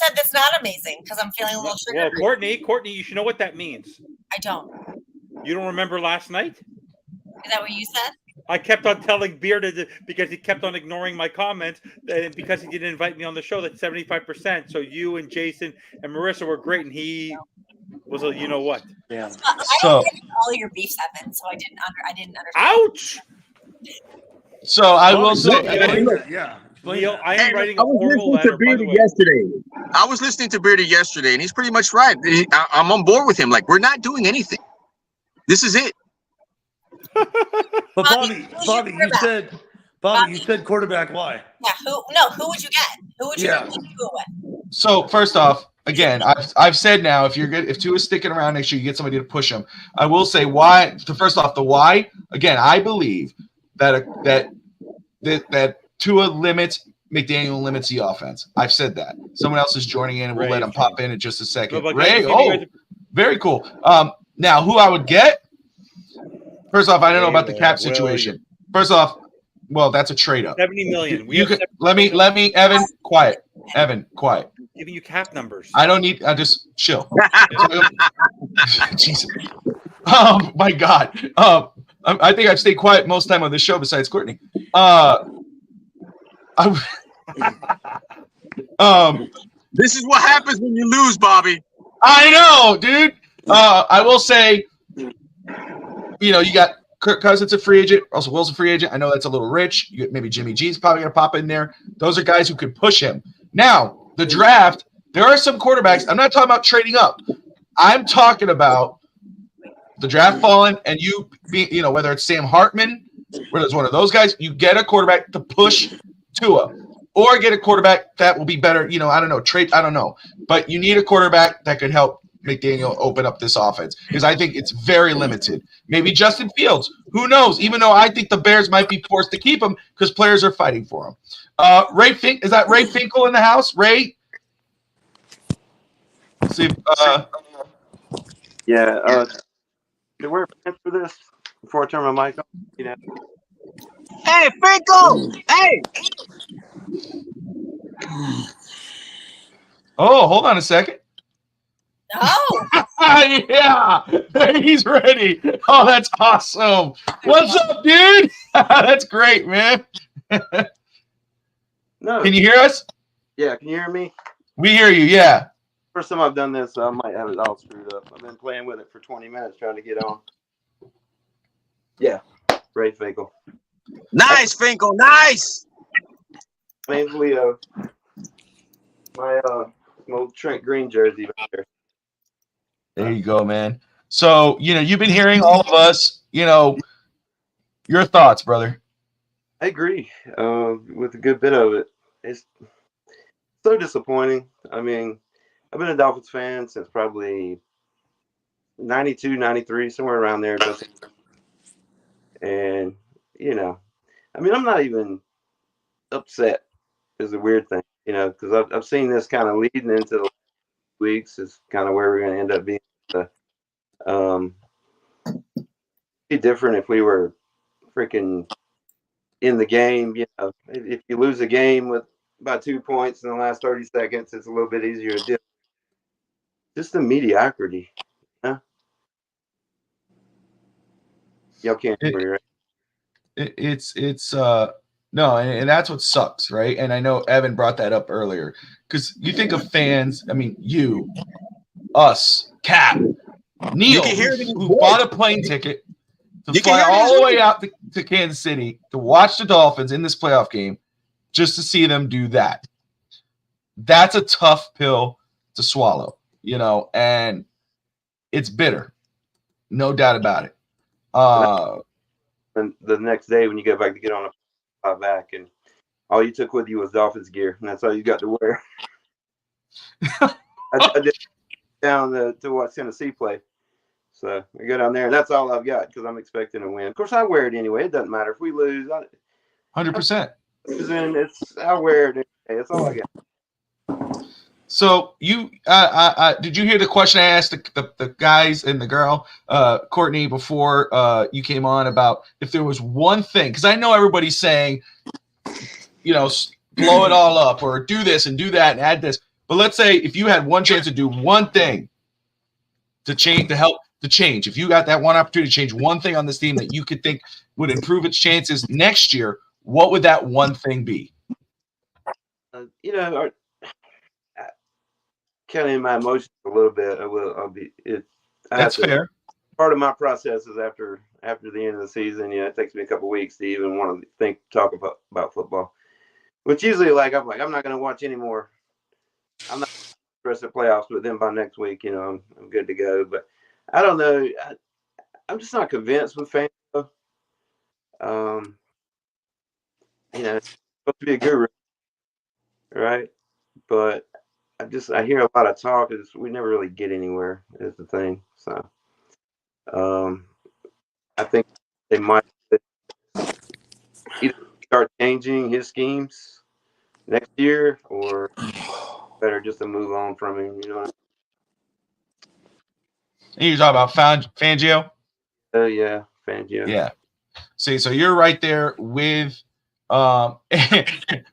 that's not amazing because I'm feeling a little triggered. Well, Courtney, you should know what that means. I don't. You don't remember last night? Is that what you said? I kept on telling Beard because he kept on ignoring my comments, and because he didn't invite me on the show, that 75%. So you and Jason and Marissa were great, and he was a, you know what? Yeah. I don't get all your beefs, Evan, so I didn't understand. Ouch! So I will say, yeah. Neil, I am writing a I was formal listening letter. to Beardy yesterday. I was listening to Beardy yesterday, and he's pretty much right. I'm on board with him. Like, we're not doing anything. This is it. But Bobby, you said quarterback. Why? Yeah. Who would you get? Who would you do it with? So first off, again, I've said now, if Tua's sticking around next year, you get somebody to push him. I will say why. First off, the why. Again, I believe that Tua limits McDaniel limits the offense. I've said that. Someone else is joining in, and we'll let him pop in just a second. Ray, very cool. Now who I would get? First off, I don't know about the cap situation. First off, well, that's a trade up. 70 million. Let me, Evan, quiet. Evan, quiet. I'm giving you cap numbers. I don't need. I just chill. Jesus. Oh my God. I think I've stayed quiet most time on this show besides Courtney. This is what happens when you lose, Bobby. I know, dude. I will say, you got Kirk Cousins a free agent, Russell Wilson free agent. I know that's a little rich. You get maybe Jimmy G's probably gonna pop in there. Those are guys who could push him. Now, the draft, there are some quarterbacks. I'm not talking about trading up. I'm talking about the draft falling and whether it's Sam Hartman, whether it's one of those guys, you get a quarterback to push Tua. Or get a quarterback that will be better, I don't know, I don't know. But you need a quarterback that could help McDaniel open up this offense because I think it's very limited. Maybe Justin Fields. Who knows? Even though I think the Bears might be forced to keep him because players are fighting for him. Is that Ray Finkel in the house? Ray? Let's see. Yeah. Did we for this before I turn my mic on? Hey, Finkel! Hey! Oh, hold on a second. Oh. Yeah, he's ready. Oh, that's awesome. What's up, dude? That's great, man. No. Can you hear us? Yeah, can you hear me? We hear you, yeah. First time I've done this, I might have it all screwed up. I've been playing with it for 20 minutes trying to get on. Yeah, Ray Finkel. Nice, Finkel, nice! Name's Leo. My old Trent Green jersey right there. There you go, man. So, you've been hearing all of us, your thoughts, brother. I agree with a good bit of it. It's so disappointing. I mean, I've been a Dolphins fan since probably 92, 93, somewhere around there. And, you know, I mean, I'm not even upset is a weird thing, you know, because I've seen this kind of leading into the weeks is kind of where we're going to end up being. Be different if we were freaking in the game. You know, if you lose a game with about 2 points in the last 30 seconds, it's a little bit easier to do. Just the mediocrity. Huh? Y'all can't hear me, right? It's no, and that's what sucks, right? And I know Evan brought that up earlier because you think of fans. I mean, you, us, Cap, Neil, who bought a plane ticket to fly all the way out to Kansas City to watch the Dolphins in this playoff game just to see them do that. That's a tough pill to swallow, you know, and it's bitter, no doubt about it. And the next day when you go back to get on a back, and all you took with you was Dolphins gear, and that's all you got to wear. I did down to watch Tennessee play. So I go down there, and that's all I've got because I'm expecting a win. Of course, I wear it anyway. It doesn't matter if we lose. 100%. I'll wear it anyway. That's all I got. So you did you hear the question I asked the guys and the girl, Courtney, before you came on about if there was one thing? Because I know everybody's saying, you know, blow it all up or do this and do that and add this. But let's say if you had one chance to do one thing to change, to help to change, if you got that one opportunity to change one thing on this team that you could think would improve its chances next year, what would that one thing be? You know, counting my emotions a little bit, I'll be. That's fair. Part of my process is after the end of the season. Yeah, it takes me a couple of weeks to even want to talk about football. Which usually, I'm not going to watch anymore. I'm not the rest of the playoffs, but then by next week, you know, I'm good to go. But I don't know. I'm just not convinced with fans. You know, it's supposed to be a guru, right? But I hear a lot of talk. We never really get anywhere is the thing. So I think they might either start changing his schemes next year or better just to move on from him, you know. You talking about Fangio? Yeah, Fangio. Yeah. See, so you're right there with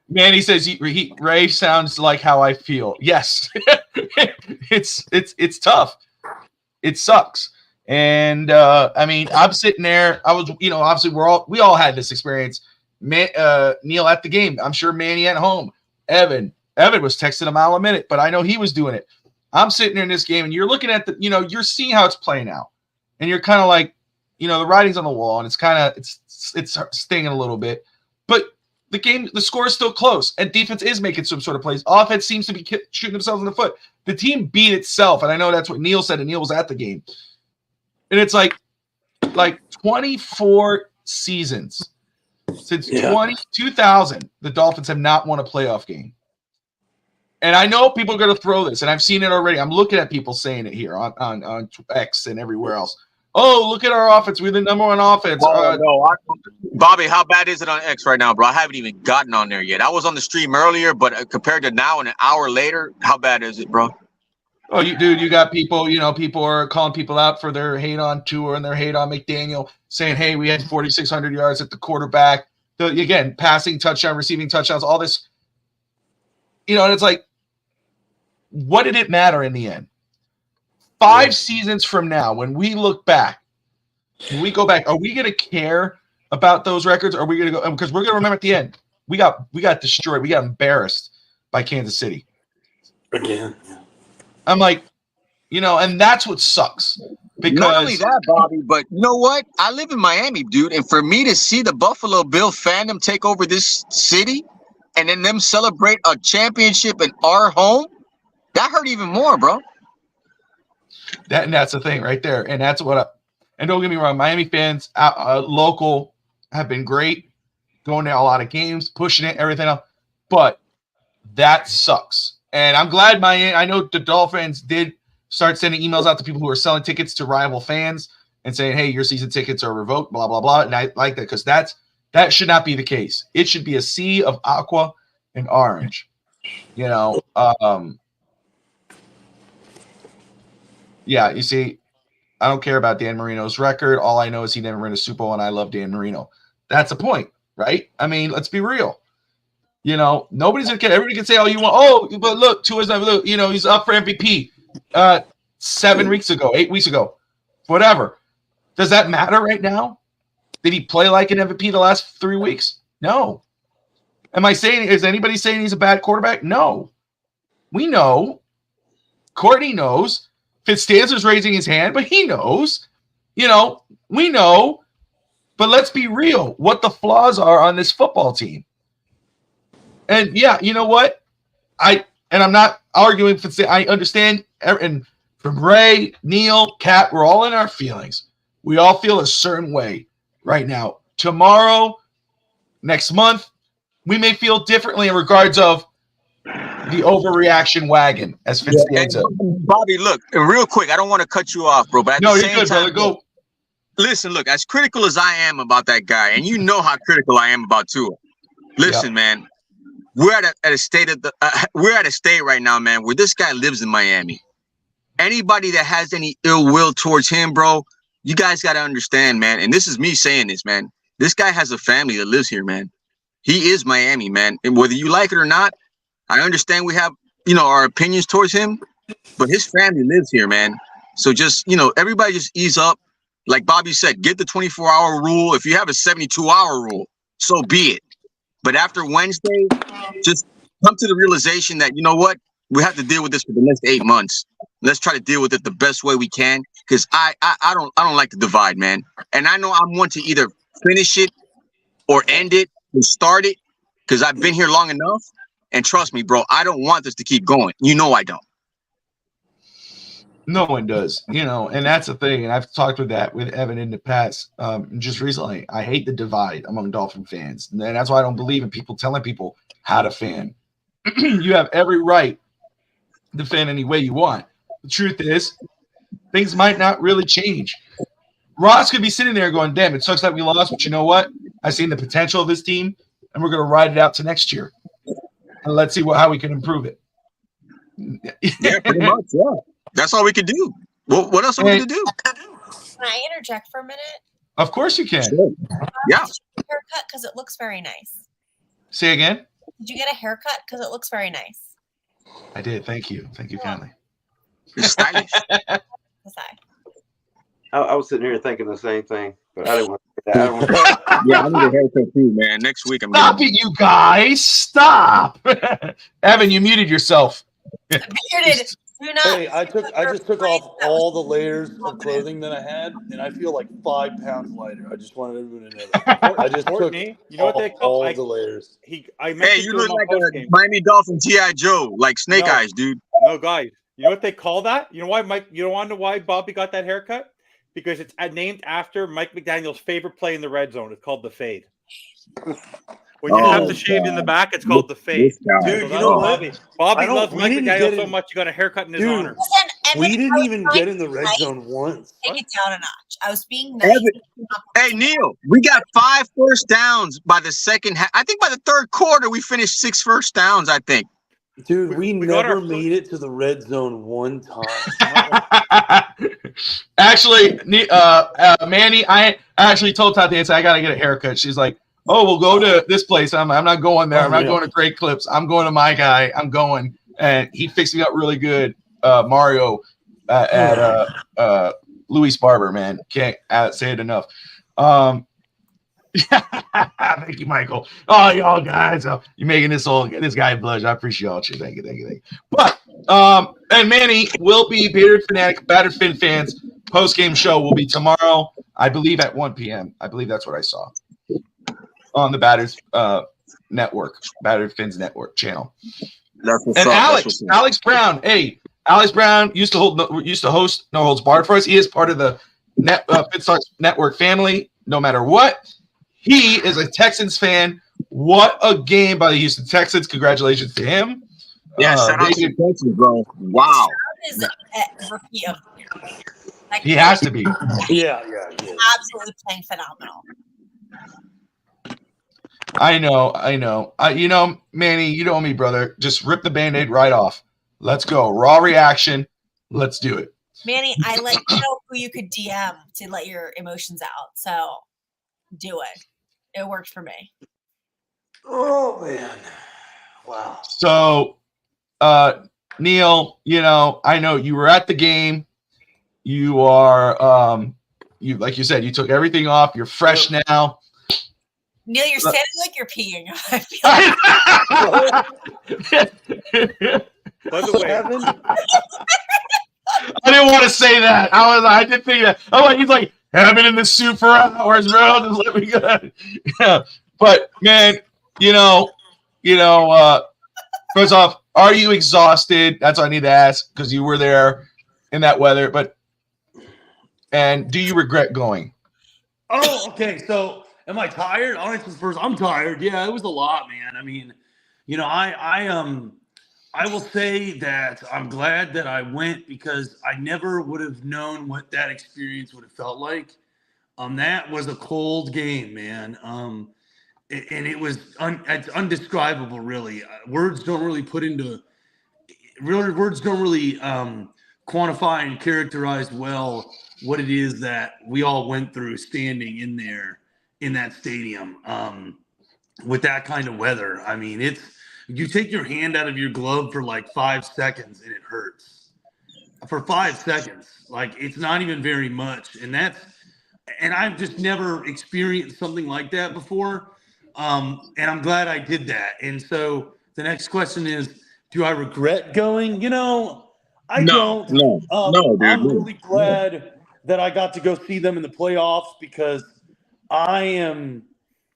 Manny says Ray sounds like how I feel. Yes. it's tough. It sucks. And I mean, I'm sitting there. I was, you know, obviously we all had this experience. Neil at the game. I'm sure Manny at home. Evan was texting a mile a minute, but I know he was doing it. I'm sitting there in this game, and you're looking at you're seeing how it's playing out, and you're kind of like, you know, the writing's on the wall, and it's stinging a little bit, but the score is still close, and defense is making some sort of plays. Offense seems to be shooting themselves in the foot. The team beat itself, and I know that's what Neil said, and Neil was at the game, and it's like 24 seasons since 2000, the Dolphins have not won a playoff game. And I know people are going to throw this, and I've seen it already. I'm looking at people saying it here on X and everywhere else. Oh, look at our offense. We're the number one offense. Bobby, how bad is it on X right now, bro? I haven't even gotten on there yet. I was on the stream earlier, but compared to now and an hour later, how bad is it, bro? Oh, you got people, you know, people are calling people out for their hate on Tua and their hate on McDaniel, saying, hey, we had 4,600 yards at the quarterback. Again, passing touchdown, receiving touchdowns, all this. You know, and it's like, what did it matter in the end? 5 seasons from now, when we look back, when we go back, are we going to care about those records? Or are we going to go, because we're going to remember at the end, we got destroyed. We got embarrassed by Kansas City. Again. I'm like, you know, and that's what sucks. Because not only that, Bobby, but you know what? I live in Miami, dude. And for me to see the Buffalo Bill fandom take over this city and then them celebrate a championship in our home, that hurt even more, bro. That's the thing right there. And that's and don't get me wrong, Miami fans, local, have been great, going to a lot of games, pushing it, everything else. But that sucks. And I'm glad I know the Dolphins did start sending emails out to people who are selling tickets to rival fans and saying, hey, your season tickets are revoked, blah, blah, blah. And I like that because that's That should not be the case. It should be a sea of aqua and orange. Yeah, you see, I don't care about Dan Marino's record. All I know is he never won a Super Bowl, and I love Dan Marino. That's the point, right? I mean, let's be real. Nobody's going to care. Everybody can say, but look, Tua's not, look, he's up for MVP 7 weeks ago, 8 weeks ago, whatever. Does that matter right now? Did he play like an MVP the last 3 weeks? No. Is anybody saying he's a bad quarterback? No. We know. Courtney knows. FinStanza's raising his hand, but he knows. We know. But let's be real. What the flaws are on this football team. And yeah, you know what? I'm not arguing. I understand. And from Ray, Neil, Kat, we're all in our feelings. We all feel a certain way right now. Tomorrow, next month, we may feel differently in regards of the overreaction wagon, as FinStanza. Bobby, look, real quick, I don't want to cut you off, bro, but at the same time, brother. Go. Listen, look, as critical as I am about that guy, and you know how critical I am about Tua. Listen, man, we're at a state right now, man, where this guy lives in Miami. Anybody that has any ill will towards him, bro, you guys got to understand, man. And this is me saying this, man. This guy has a family that lives here, man. He is Miami, man. And whether you like it or not, I understand we have, our opinions towards him, but his family lives here, man. So just, everybody just ease up. Like Bobby said, get the 24-hour rule. If you have a 72-hour rule, so be it. But after Wednesday, just come to the realization that, you know what? We have to deal with this for the next 8 months. Let's try to deal with it the best way we can. Because I don't like the divide, man. And I know I'm one to either finish it or end it and start it, because I've been here long enough. And trust me, bro, I don't want this to keep going. I don't. No one does, and that's the thing. And I've talked with Evan in the past, just recently. I hate the divide among Dolphin fans. And that's why I don't believe in people telling people how to fan. You have every right to fan any way you want. The truth is, things might not really change. Ross could be sitting there going, damn, it sucks that we lost, but you know what? I've seen the potential of this team, and we're going to ride it out to next year. And let's see how we can improve it. Yeah, pretty much, yeah. That's all we can do. Well, what else are we going to do? Can I interject for a minute? Of course you can. Sure. Yeah. Did you get a haircut? Because it looks very nice. Say again? Did you get a haircut? Because it looks very nice. I did. Thank you. Thank you kindly. You're stylish. I was sitting here thinking the same thing, but I didn't want to say that. Yeah, I need a haircut too, man. Next week I'm Stop it, you guys. Stop. Evan, you muted yourself. Muted. Do not. Hey, I just took off all the layers of clothing that I had, and I feel like 5 pounds lighter. I just wanted everyone to know that. I just took all the layers. Hey, you look like a Miami Dolphins G.I. Joe, like Snake Eyes, dude. No, guys. You know what they call that? You know why, Mike? You don't want to know why Bobby got that haircut? Because it's named after Mike McDaniel's favorite play in the red zone. It's called the fade. When you have the shave in the back, it's called the fade. Dude, you know what? Bobby loves Mike McDaniel so much, you got a haircut in his honor. Listen, we didn't even get in the red zone once. Take it down a notch. I was being nice. Hey, Neil, we got 5 first downs by the second half. I think by the third quarter, we finished 6 first downs, I think. Dude, we never made it to the red zone one time. Actually, Manny, I actually told Tati, I got to get a haircut. She's like, oh, we'll go to this place. I'm not going there. I'm not going to Great Clips. I'm going to my guy. I'm going. And he fixed me up really good, Mario, at Louis Barber, man. Can't say it enough. Thank you, Michael. Oh, y'all guys, you're making this guy blush. I appreciate you. Thank you. But and Manny will be Battered Fin fans post-game show will be tomorrow, I believe at 1 p.m. I believe that's what I saw on the Battered Network, Battered Fins Network channel. And Alex Brown. Hey, Alex Brown used to host No Holds Barred for us. He is part of the FinStanza Network family. No matter what. He is a Texans fan. What a game by the Houston Texans. Congratulations to him. Yeah, shout out to the Texans, bro. Wow. Is a rookie of the year. Like, he has to be. Yeah. Absolutely playing phenomenal. I know. Manny, you know me, brother. Just rip the Band-Aid right off. Let's go. Raw reaction. Let's do it. Manny, I let you know who you could DM to let your emotions out. So do it. It worked for me. Oh man. Wow. So, Neil, I know you were at the game. You are, like you said, you took everything off. You're fresh now. Neil, you're standing like you're peeing. I feel By the way, I didn't want to say that. I did think that. He's like, I've been in the suit for hours, bro. Just let me go. Yeah. But man, first off, are you exhausted? That's what I need to ask because you were there in that weather. And do you regret going? Oh, okay. So, am I tired? I'll answer first. I'm tired. Yeah, it was a lot, man. I mean, I will say that I'm glad that I went because I never would have known what that experience would have felt like. That was a cold game, man. And it was it's undescribable, really. Words don't really quantify and characterize well what it is that we all went through standing in there in that stadium with that kind of weather. I mean, you take your hand out of your glove for like 5 seconds and it hurts for 5 seconds. Like it's not even very much. And I've just never experienced something like that before. And I'm glad I did that. And so the next question is, do I regret going? I don't. No, dude. I'm really glad that I got to go see them in the playoffs because I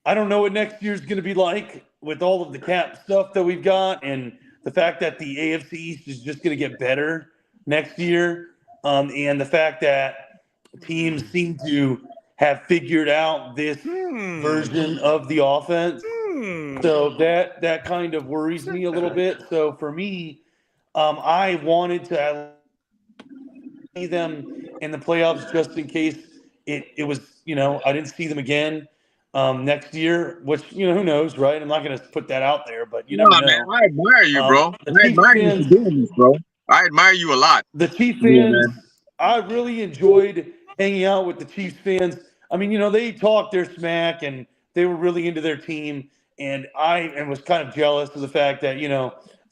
don't know what next year's going to be like with all of the cap stuff that we've got and the fact that the AFC East is just going to get better next year. And the fact that teams seem to have figured out this version of the offense. So that kind of worries me a little bit. So for me, I wanted to see them in the playoffs just in case it was, I didn't see them again next year, which, who knows, right? I'm not going to put that out there, but you never know. Man, I admire you, bro. I admire you for doing this, bro. I admire you a lot. The Chiefs fans, I really enjoyed hanging out with the Chiefs fans. I mean, they talked their smack and they were really into their team. And I was kind of jealous of the fact that,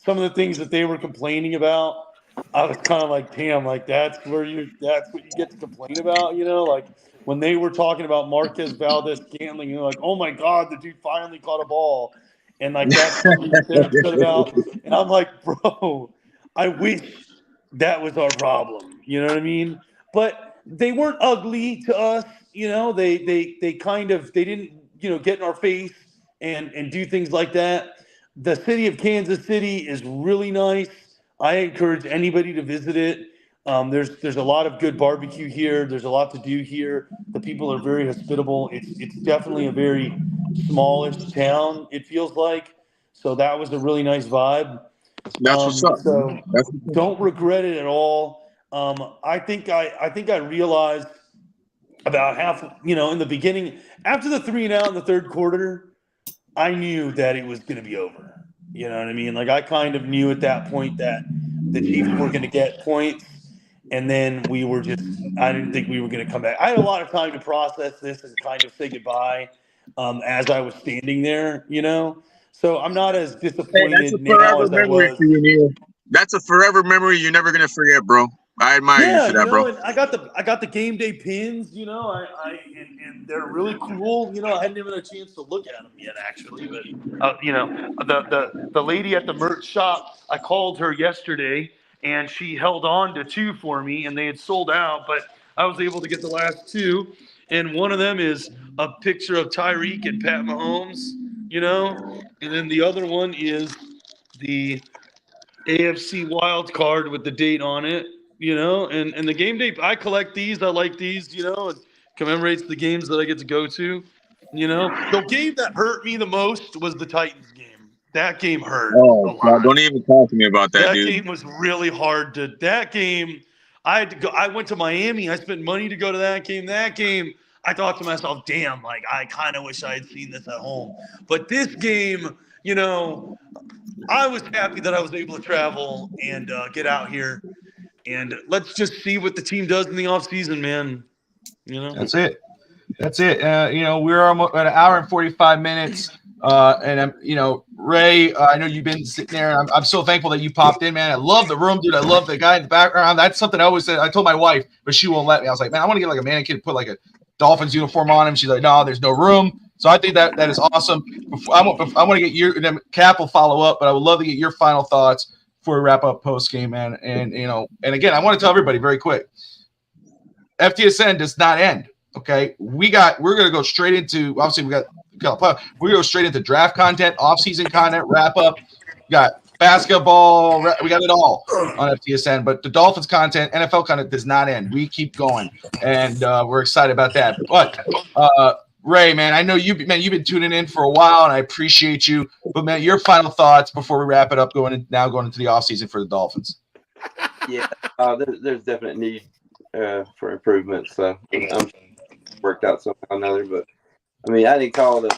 some of the things that they were complaining about, I was kind of like, damn, like that's what you get to complain about, like when they were talking about Marquez Valdez-Scantling, you're like, oh my God, the dude finally caught a ball. And like that's what they're upset about. And I'm like, bro, I wish that was our problem. You know what I mean? But they weren't ugly to us. They didn't, get in our face and do things like that. The city of Kansas City is really nice. I encourage anybody to visit it. There's a lot of good barbecue here. There's a lot to do here. The people are very hospitable. It's definitely a very smallish town, it feels like. So that was a really nice vibe. That's what's up. So don't regret it at all. I think I realized about half, in the beginning, after the 3-and-out in the third quarter, I knew that it was going to be over. You know what I mean? Like I kind of knew at that point that the Chiefs were going to get points. And then I didn't think we were going to come back. I had a lot of time to process this and kind of say goodbye as I was standing there, So I'm not as disappointed now as I was. For you, Neil. That's a forever memory you're never going to forget, bro. I admire you for that, bro. And I got the game day pins, and they're really cool. I hadn't even had a chance to look at them yet, actually. But the lady at the merch shop, I called her yesterday, and she held on to 2 for me, and they had sold out. But I was able to get the last 2, and one of them is a picture of Tyreek and Pat Mahomes, and then the other one is the AFC wild card with the date on it. And the game day, I collect these. I like these, it commemorates the games that I get to go to, The game that hurt me the most was the Titans game. That game hurt. Oh, God, don't even talk to me about that, dude. That game was really hard that game, I had to go. I went to Miami. I spent money to go to that game. That game, I thought to myself, damn, like I kind of wish I had seen this at home. But this game, you know, I was happy that I was able to travel and get out here. And let's just see what the team does in the offseason, man. You know, That's it. That's it. You know, we're almost at an hour and 45 minutes. And I'm, you know, Ray, I know you've been sitting there. I'm so thankful that you popped in, man. I love the room, dude. I love the guy in the background. That's something I always said. I told my wife, but she won't let me. I was like, man, I want to get like a mannequin, put like a Dolphins uniform on him. She's like, no, there's no room. So I think that is awesome. I want to get your, and then Cap will follow up, but I would love to get your final thoughts before we wrap up post game, man. And, you know, and again, I want to tell everybody very quick, FTSN does not end. Okay, we're going to go straight into, obviously we're going to go straight into draft content, off-season content, wrap up. We got basketball, we got it all on FTSN, but the Dolphins content, NFL content does not end. We keep going, and we're excited about that. But Ray, man, I know you've been tuning in for a while, and I appreciate you. But man, your final thoughts before we wrap it up, going into the off-season for the Dolphins. Yeah, there's definite need for improvement. So I'm worked out somehow or another, but I mean, I didn't call to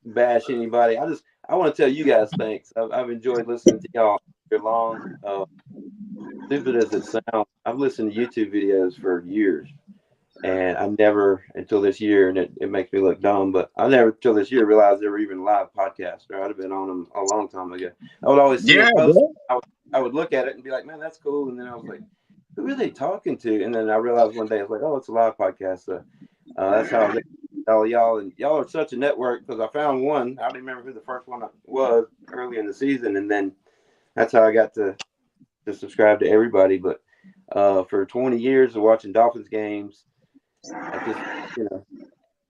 bash anybody. I want to tell you guys thanks. I've enjoyed listening to y'all for long. Stupid as it sounds, I've listened to YouTube videos for years, and I never until this year, and it makes me look dumb, but I never until this year realized they were even live podcasts, or I'd have been on them a long time ago. I would always see a post, I would look at it and be like, man, that's cool, and then I was like, who are they talking to? And then I realized one day, I was like, oh, it's a live podcast. So that's how I tell y'all. And y'all are such a network, because I found one. I don't remember who the first one was early in the season. And then that's how I got to subscribe to everybody. But for 20 years of watching Dolphins games, I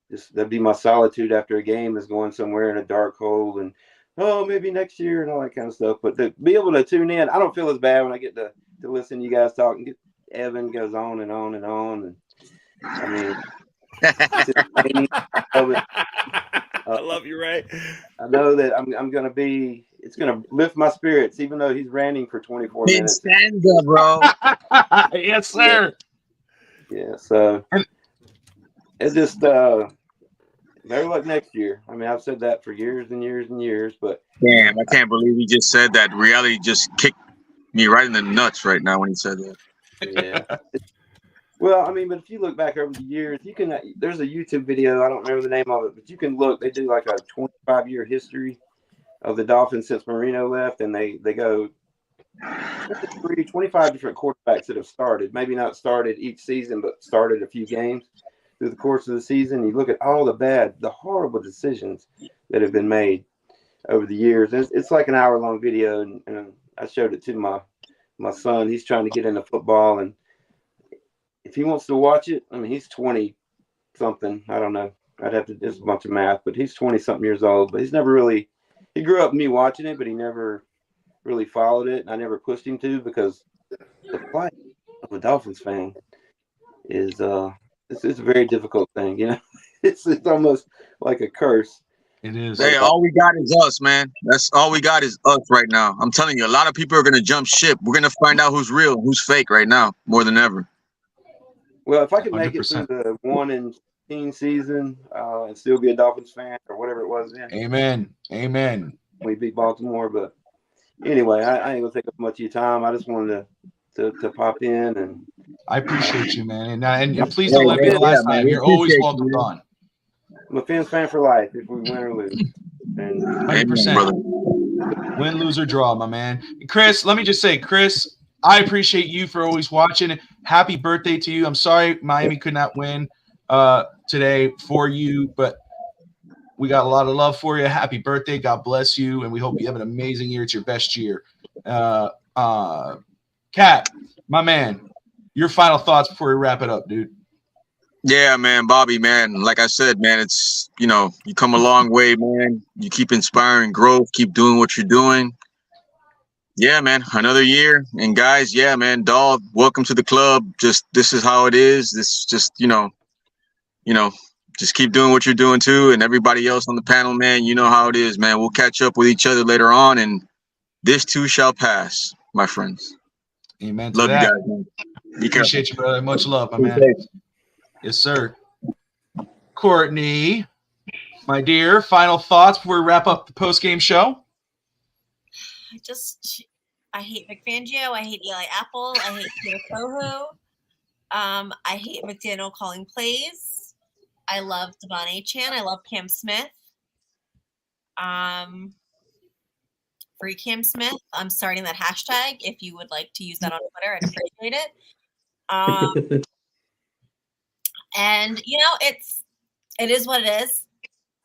just that'd be my solitude after a game, is going somewhere in a dark hole and, oh, maybe next year and all that kind of stuff. But to be able to tune in, I don't feel as bad when I get to listen to you guys talk, and Evan goes on and on and on. And I mean, I love you, Ray. I know that I'm going to be, it's going to lift my spirits, even though he's ranting for 24 minutes. FinStanza, bro. Yes, sir. Yeah. So it's just, better luck next year. I mean, I've said that for years and years and years, but Damn, I can't believe he just said that. Reality just kicked me right in the nuts right now when he said that. yeah. Well, I mean, but if you look back over the years, you can. There's a YouTube video. I don't remember the name of it, but you can look. They do like a 25-year history of the Dolphins since Marino left, and they go 25 different quarterbacks that have started. Maybe not started each season, but started a few games through the course of the season. You look at all the horrible decisions that have been made over the years. It's like an hour-long video, and I showed it to my son. He's trying to get into football, and if he wants to watch it, I mean, he's 20-something. I don't know. I'd have to do a bunch of math, but he's 20-something years old. But he's never really – he grew up with me watching it, but he never really followed it, and I never pushed him to, because the plight of a Dolphins fan is it's a very difficult thing, you know. It's almost like a curse. It is. Hey, all we got is us, man. That's all we got is us right now. I'm telling you, a lot of people are going to jump ship. We're going to find out who's real, who's fake right now, more than ever. Well, if I could make 100%. it through the 1-16 season and still be a Dolphins fan or whatever it was then. Amen. We beat Baltimore, but anyway, I ain't gonna take up much of your time. I just wanted to pop in, and I appreciate you, man. And please don't let me the last time. You're always welcome on. I'm a Fins fan for life if we win or lose. And 100%. Win, lose, or draw, my man. Chris, let me just say, Chris, I appreciate you for always watching. Happy birthday to you. I'm sorry Miami could not win today for you, but we got a lot of love for you. Happy birthday. God bless you, and we hope you have an amazing year. It's your best year. Cat, my man, your final thoughts before we wrap it up, dude. Yeah, man, Bobby, man. Like I said, man, it's, you know, you come a long way, man. You keep inspiring growth, keep doing what you're doing. Yeah, man, another year. And guys, yeah, man, Dog, welcome to the club. Just, this is how it is. This just, you know, just keep doing what you're doing too. And everybody else on the panel, man, you know how it is, man. We'll catch up with each other later on, and this too shall pass, my friends. Amen to love that. you guys, man. Be careful. Appreciate you, brother. Much love, my man. Yes, sir. Courtney, my dear, final thoughts before we wrap up the post-game show? I hate McFangio. I hate Eli Apple. I hate Peter Coho. I hate McDaniel calling plays. I love Devon Achane. I love Cam Smith. Free Cam Smith. I'm starting that hashtag. If you would like to use that on Twitter, I'd appreciate it. And it is what it is.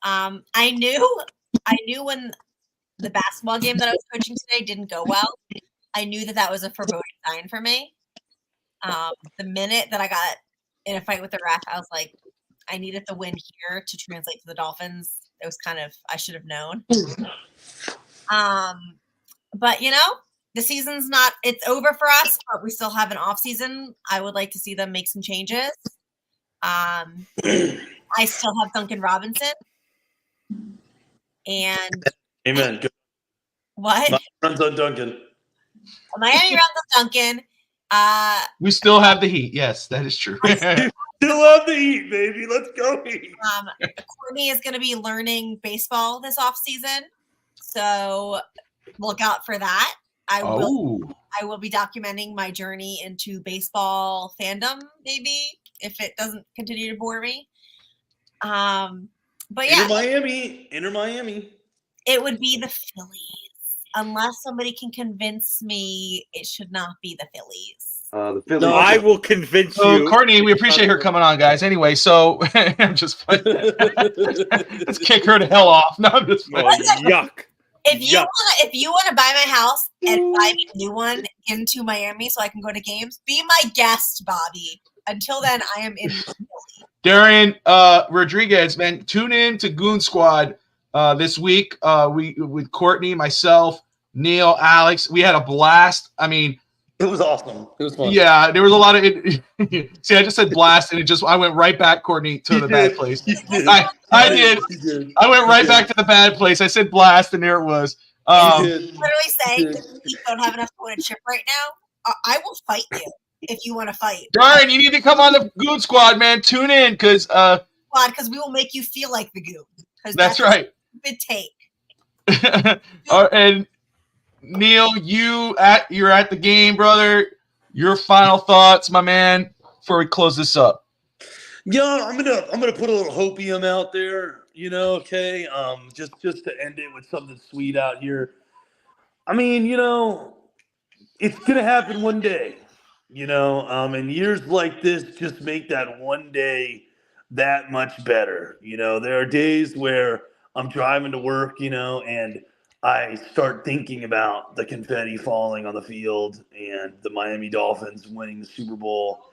I knew when the basketball game that I was coaching today didn't go well. I knew that was a foreboding sign for me. The minute that I got in a fight with the ref, I was like, I needed the win here to translate to the Dolphins. It was I should have known. But the season's it's over for us, but we still have an off season. I would like to see them make some changes. I still have Duncan Robinson. And amen. What? Runs on Duncan. Miami runs on Duncan. We still have the Heat. Yes, that is true. Still love the Heat, baby. Let's go Heat. Courtney is going to be learning baseball this off season, so look out for that. I will be documenting my journey into baseball fandom, maybe if it doesn't continue to bore me. But yeah, Enter Miami. It would be the Phillies, unless somebody can convince me it should not be the Phillies. The Phillies. No, I will convince you. Courtney, we appreciate her coming on, guys. Anyway, so I'm just let's kick her to hell off. No, I'm just yuck. If you want to buy my house and buy me a new one into Miami so I can go to games, be my guest, Bobby. Until then, I am in Philly. Darian Rodriguez, man, tune in to Goon Squad this week. We with Courtney, myself, Neil, Alex. We had a blast. I mean, it was awesome. It was fun. Yeah, there was a lot of it. See, I just said blast, and I went right back, Courtney, to the bad place. I did. I went right back to the bad place. I said blast, and there it was. Literally saying you don't have enough to win a chip right now. I will fight you if you want to fight. Darian, you need to come on the Goon Squad, man. Tune in, because we will make you feel like the Goon. That's right. Good take. And Neil, you're at the game, brother. Your final thoughts, my man, before we close this up. Yeah, I'm gonna put a little hopium out there, okay. Just to end it with something sweet out here. I mean, it's gonna happen one day, and years like this just make that one day that much better. There are days where I'm driving to work, and I start thinking about the confetti falling on the field and the Miami Dolphins winning the Super Bowl,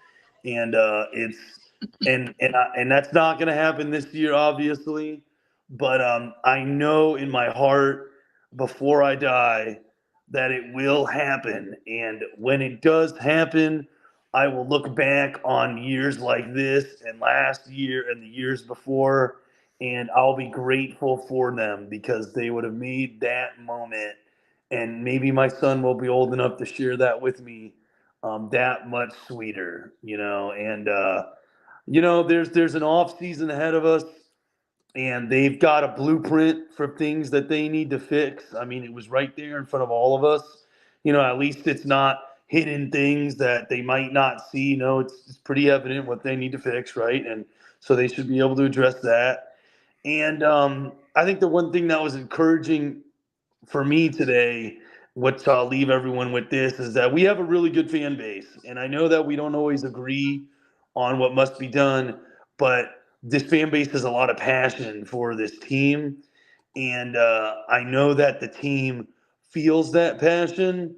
and that's not going to happen this year, obviously. But I know in my heart, before I die, that it will happen. And when it does happen, I will look back on years like this and last year and the years before, and I'll be grateful for them because they would have made that moment. And maybe my son will be old enough to share that with me that much sweeter, And, there's an off season ahead of us, and they've got a blueprint for things that they need to fix. I mean, it was right there in front of all of us. At least it's not hidden things that they might not see. It's pretty evident what they need to fix, right? And so they should be able to address that. And I think the one thing that was encouraging for me today, what I'll leave everyone with this, is that we have a really good fan base. And I know that we don't always agree on what must be done, but this fan base has a lot of passion for this team. And I know that the team feels that passion.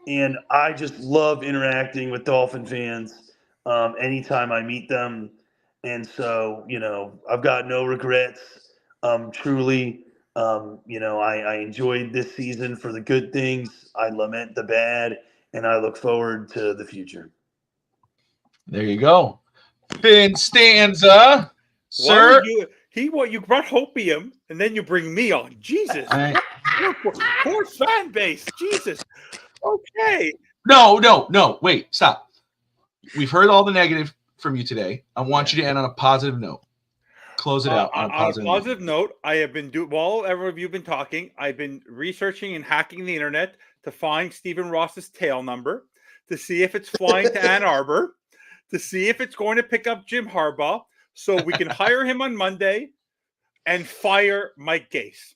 And I just love interacting with Dolphin fans anytime I meet them. And so, I've got no regrets. Truly, I enjoyed this season for the good things. I lament the bad, and I look forward to the future. There you go. FinStanza, sir. You brought hopium, and then you bring me on. Jesus. Poor fan base. Jesus. Okay. No. Wait, stop. We've heard all the negative from you today. I want you to end on a positive note. close it out on a positive note. I have been while everyone of you have been talking, I've been researching and hacking the internet to find Stephen Ross's tail number, to see if it's flying to Ann Arbor, to see if it's going to pick up Jim Harbaugh, so we can hire him on Monday and fire Mike Gase.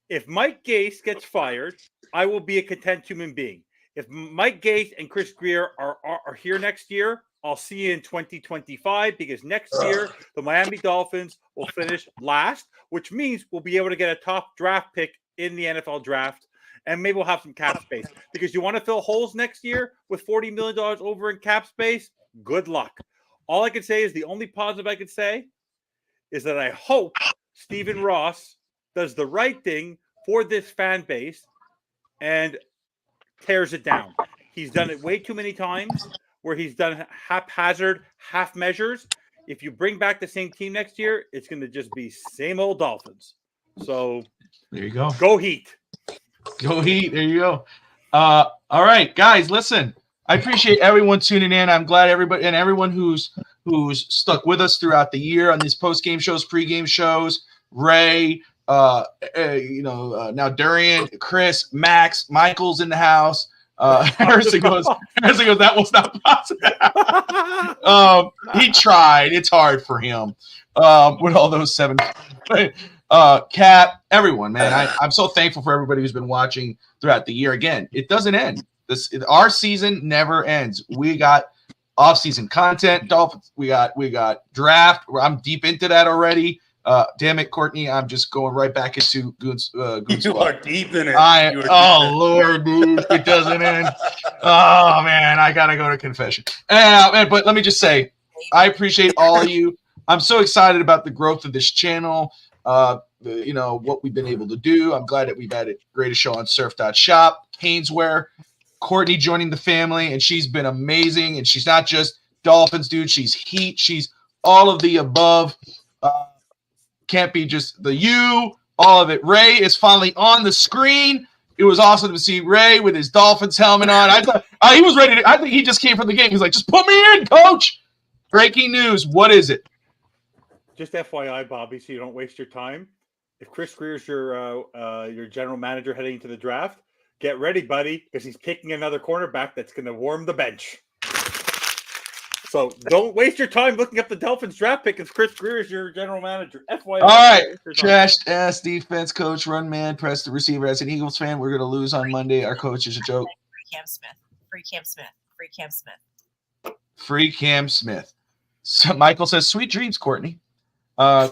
If Mike Gase gets fired, I will be a content human being. If Mike Gase and Chris Grier are here next year, I'll see you in 2025, because next year the Miami Dolphins will finish last, which means we'll be able to get a top draft pick in the NFL draft, and maybe we'll have some cap space. Because you want to fill holes next year with $40 million over in cap space, good luck. All I can say is the only positive I could say is that I hope Stephen Ross does the right thing for this fan base and tears it down. He's done it way too many times, where he's done haphazard half measures. If you bring back the same team next year, it's going to just be same old Dolphins. So there you go. Go Heat. Go Heat. There you go. All right, guys, listen. I appreciate everyone tuning in. I'm glad everyone who's stuck with us throughout the year on these post-game shows, pre-game shows. Ray, now Durian, Chris, Max, Michael's in the house. Harrison goes, that was not possible. He tried. It's hard for him with all those 7. Cap, everyone, man. I'm so thankful for everybody who's been watching throughout the year. Again, it doesn't end. Our season never ends. We got off-season content. Dolphins. We got draft. I'm deep into that already. Damn it, Courtney! I'm just going right back into Goons. You are deep in it. Lord, dude, it doesn't end. Oh man, I gotta go to confession. Man, but let me just say, I appreciate all of you. I'm so excited about the growth of this channel. What we've been able to do. I'm glad that we've added greatest show on surf.shop, Caneswear, Courtney joining the family, and she's been amazing. And she's not just Dolphins, dude. She's Heat. She's all of the above. Can't be just the you, all of it. Ray is finally on the screen. It was awesome to see Ray with his Dolphins helmet on. I thought he was ready to. I think he just came from the game. He's like, just put me in, coach. Breaking news. What is it? Just FYI, Bobby, so you don't waste your time. If Chris Grier's your general manager heading into the draft, get ready, buddy, because he's picking another cornerback that's going to warm the bench. So don't waste your time looking up the Dolphins draft pick, as Chris Grier is your general manager. FYI. All right. Trash ass defense coach, run man, press the receiver. As an Eagles fan, we're going to lose on Monday. Our coach is a joke. Free Cam Smith. Free Cam Smith. Free Cam Smith. Free Cam Smith. So Michael says, sweet dreams, Courtney.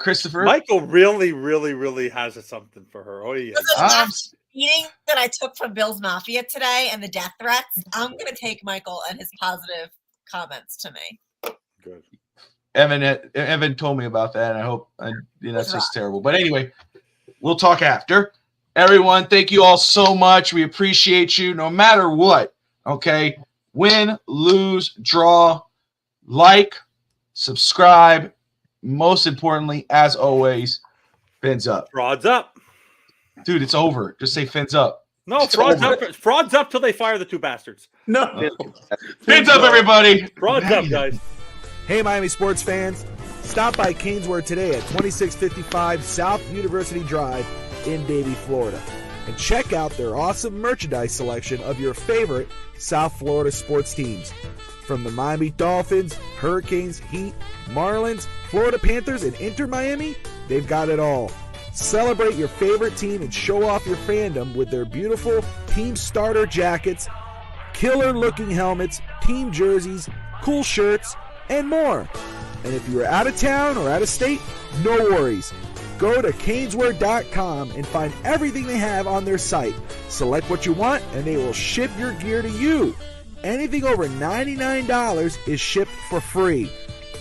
Christopher. Michael really, really, really has something for her. Oh, yeah. The meeting that I took from Bill's Mafia today and the death threats, I'm going to take Michael and his positive comments to me. Good. Evan told me about that, and I hope that's just terrible. But anyway, we'll talk after. Everyone, thank you all so much. We appreciate you no matter what. Okay, win, lose, draw, like, subscribe. Most importantly, as always, fins up. Frauds up. Dude, it's over. Just say fins up. No, frauds up. Frauds up till they fire the 2 bastards. No. Fins up, everybody. Frauds up, guys. Hey, Miami sports fans. Stop by Caneswear today at 2655 South University Drive in Davie, Florida. And check out their awesome merchandise selection of your favorite South Florida sports teams. From the Miami Dolphins, Hurricanes, Heat, Marlins, Florida Panthers, and Inter Miami, they've got it all. Celebrate your favorite team and show off your fandom with their beautiful team starter jackets, killer-looking helmets, team jerseys, cool shirts, and more. And if you're out of town or out of state, no worries. Go to Caneswear.com and find everything they have on their site. Select what you want, and they will ship your gear to you. Anything over $99 is shipped for free.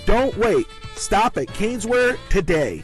Don't wait. Stop at Caneswear today.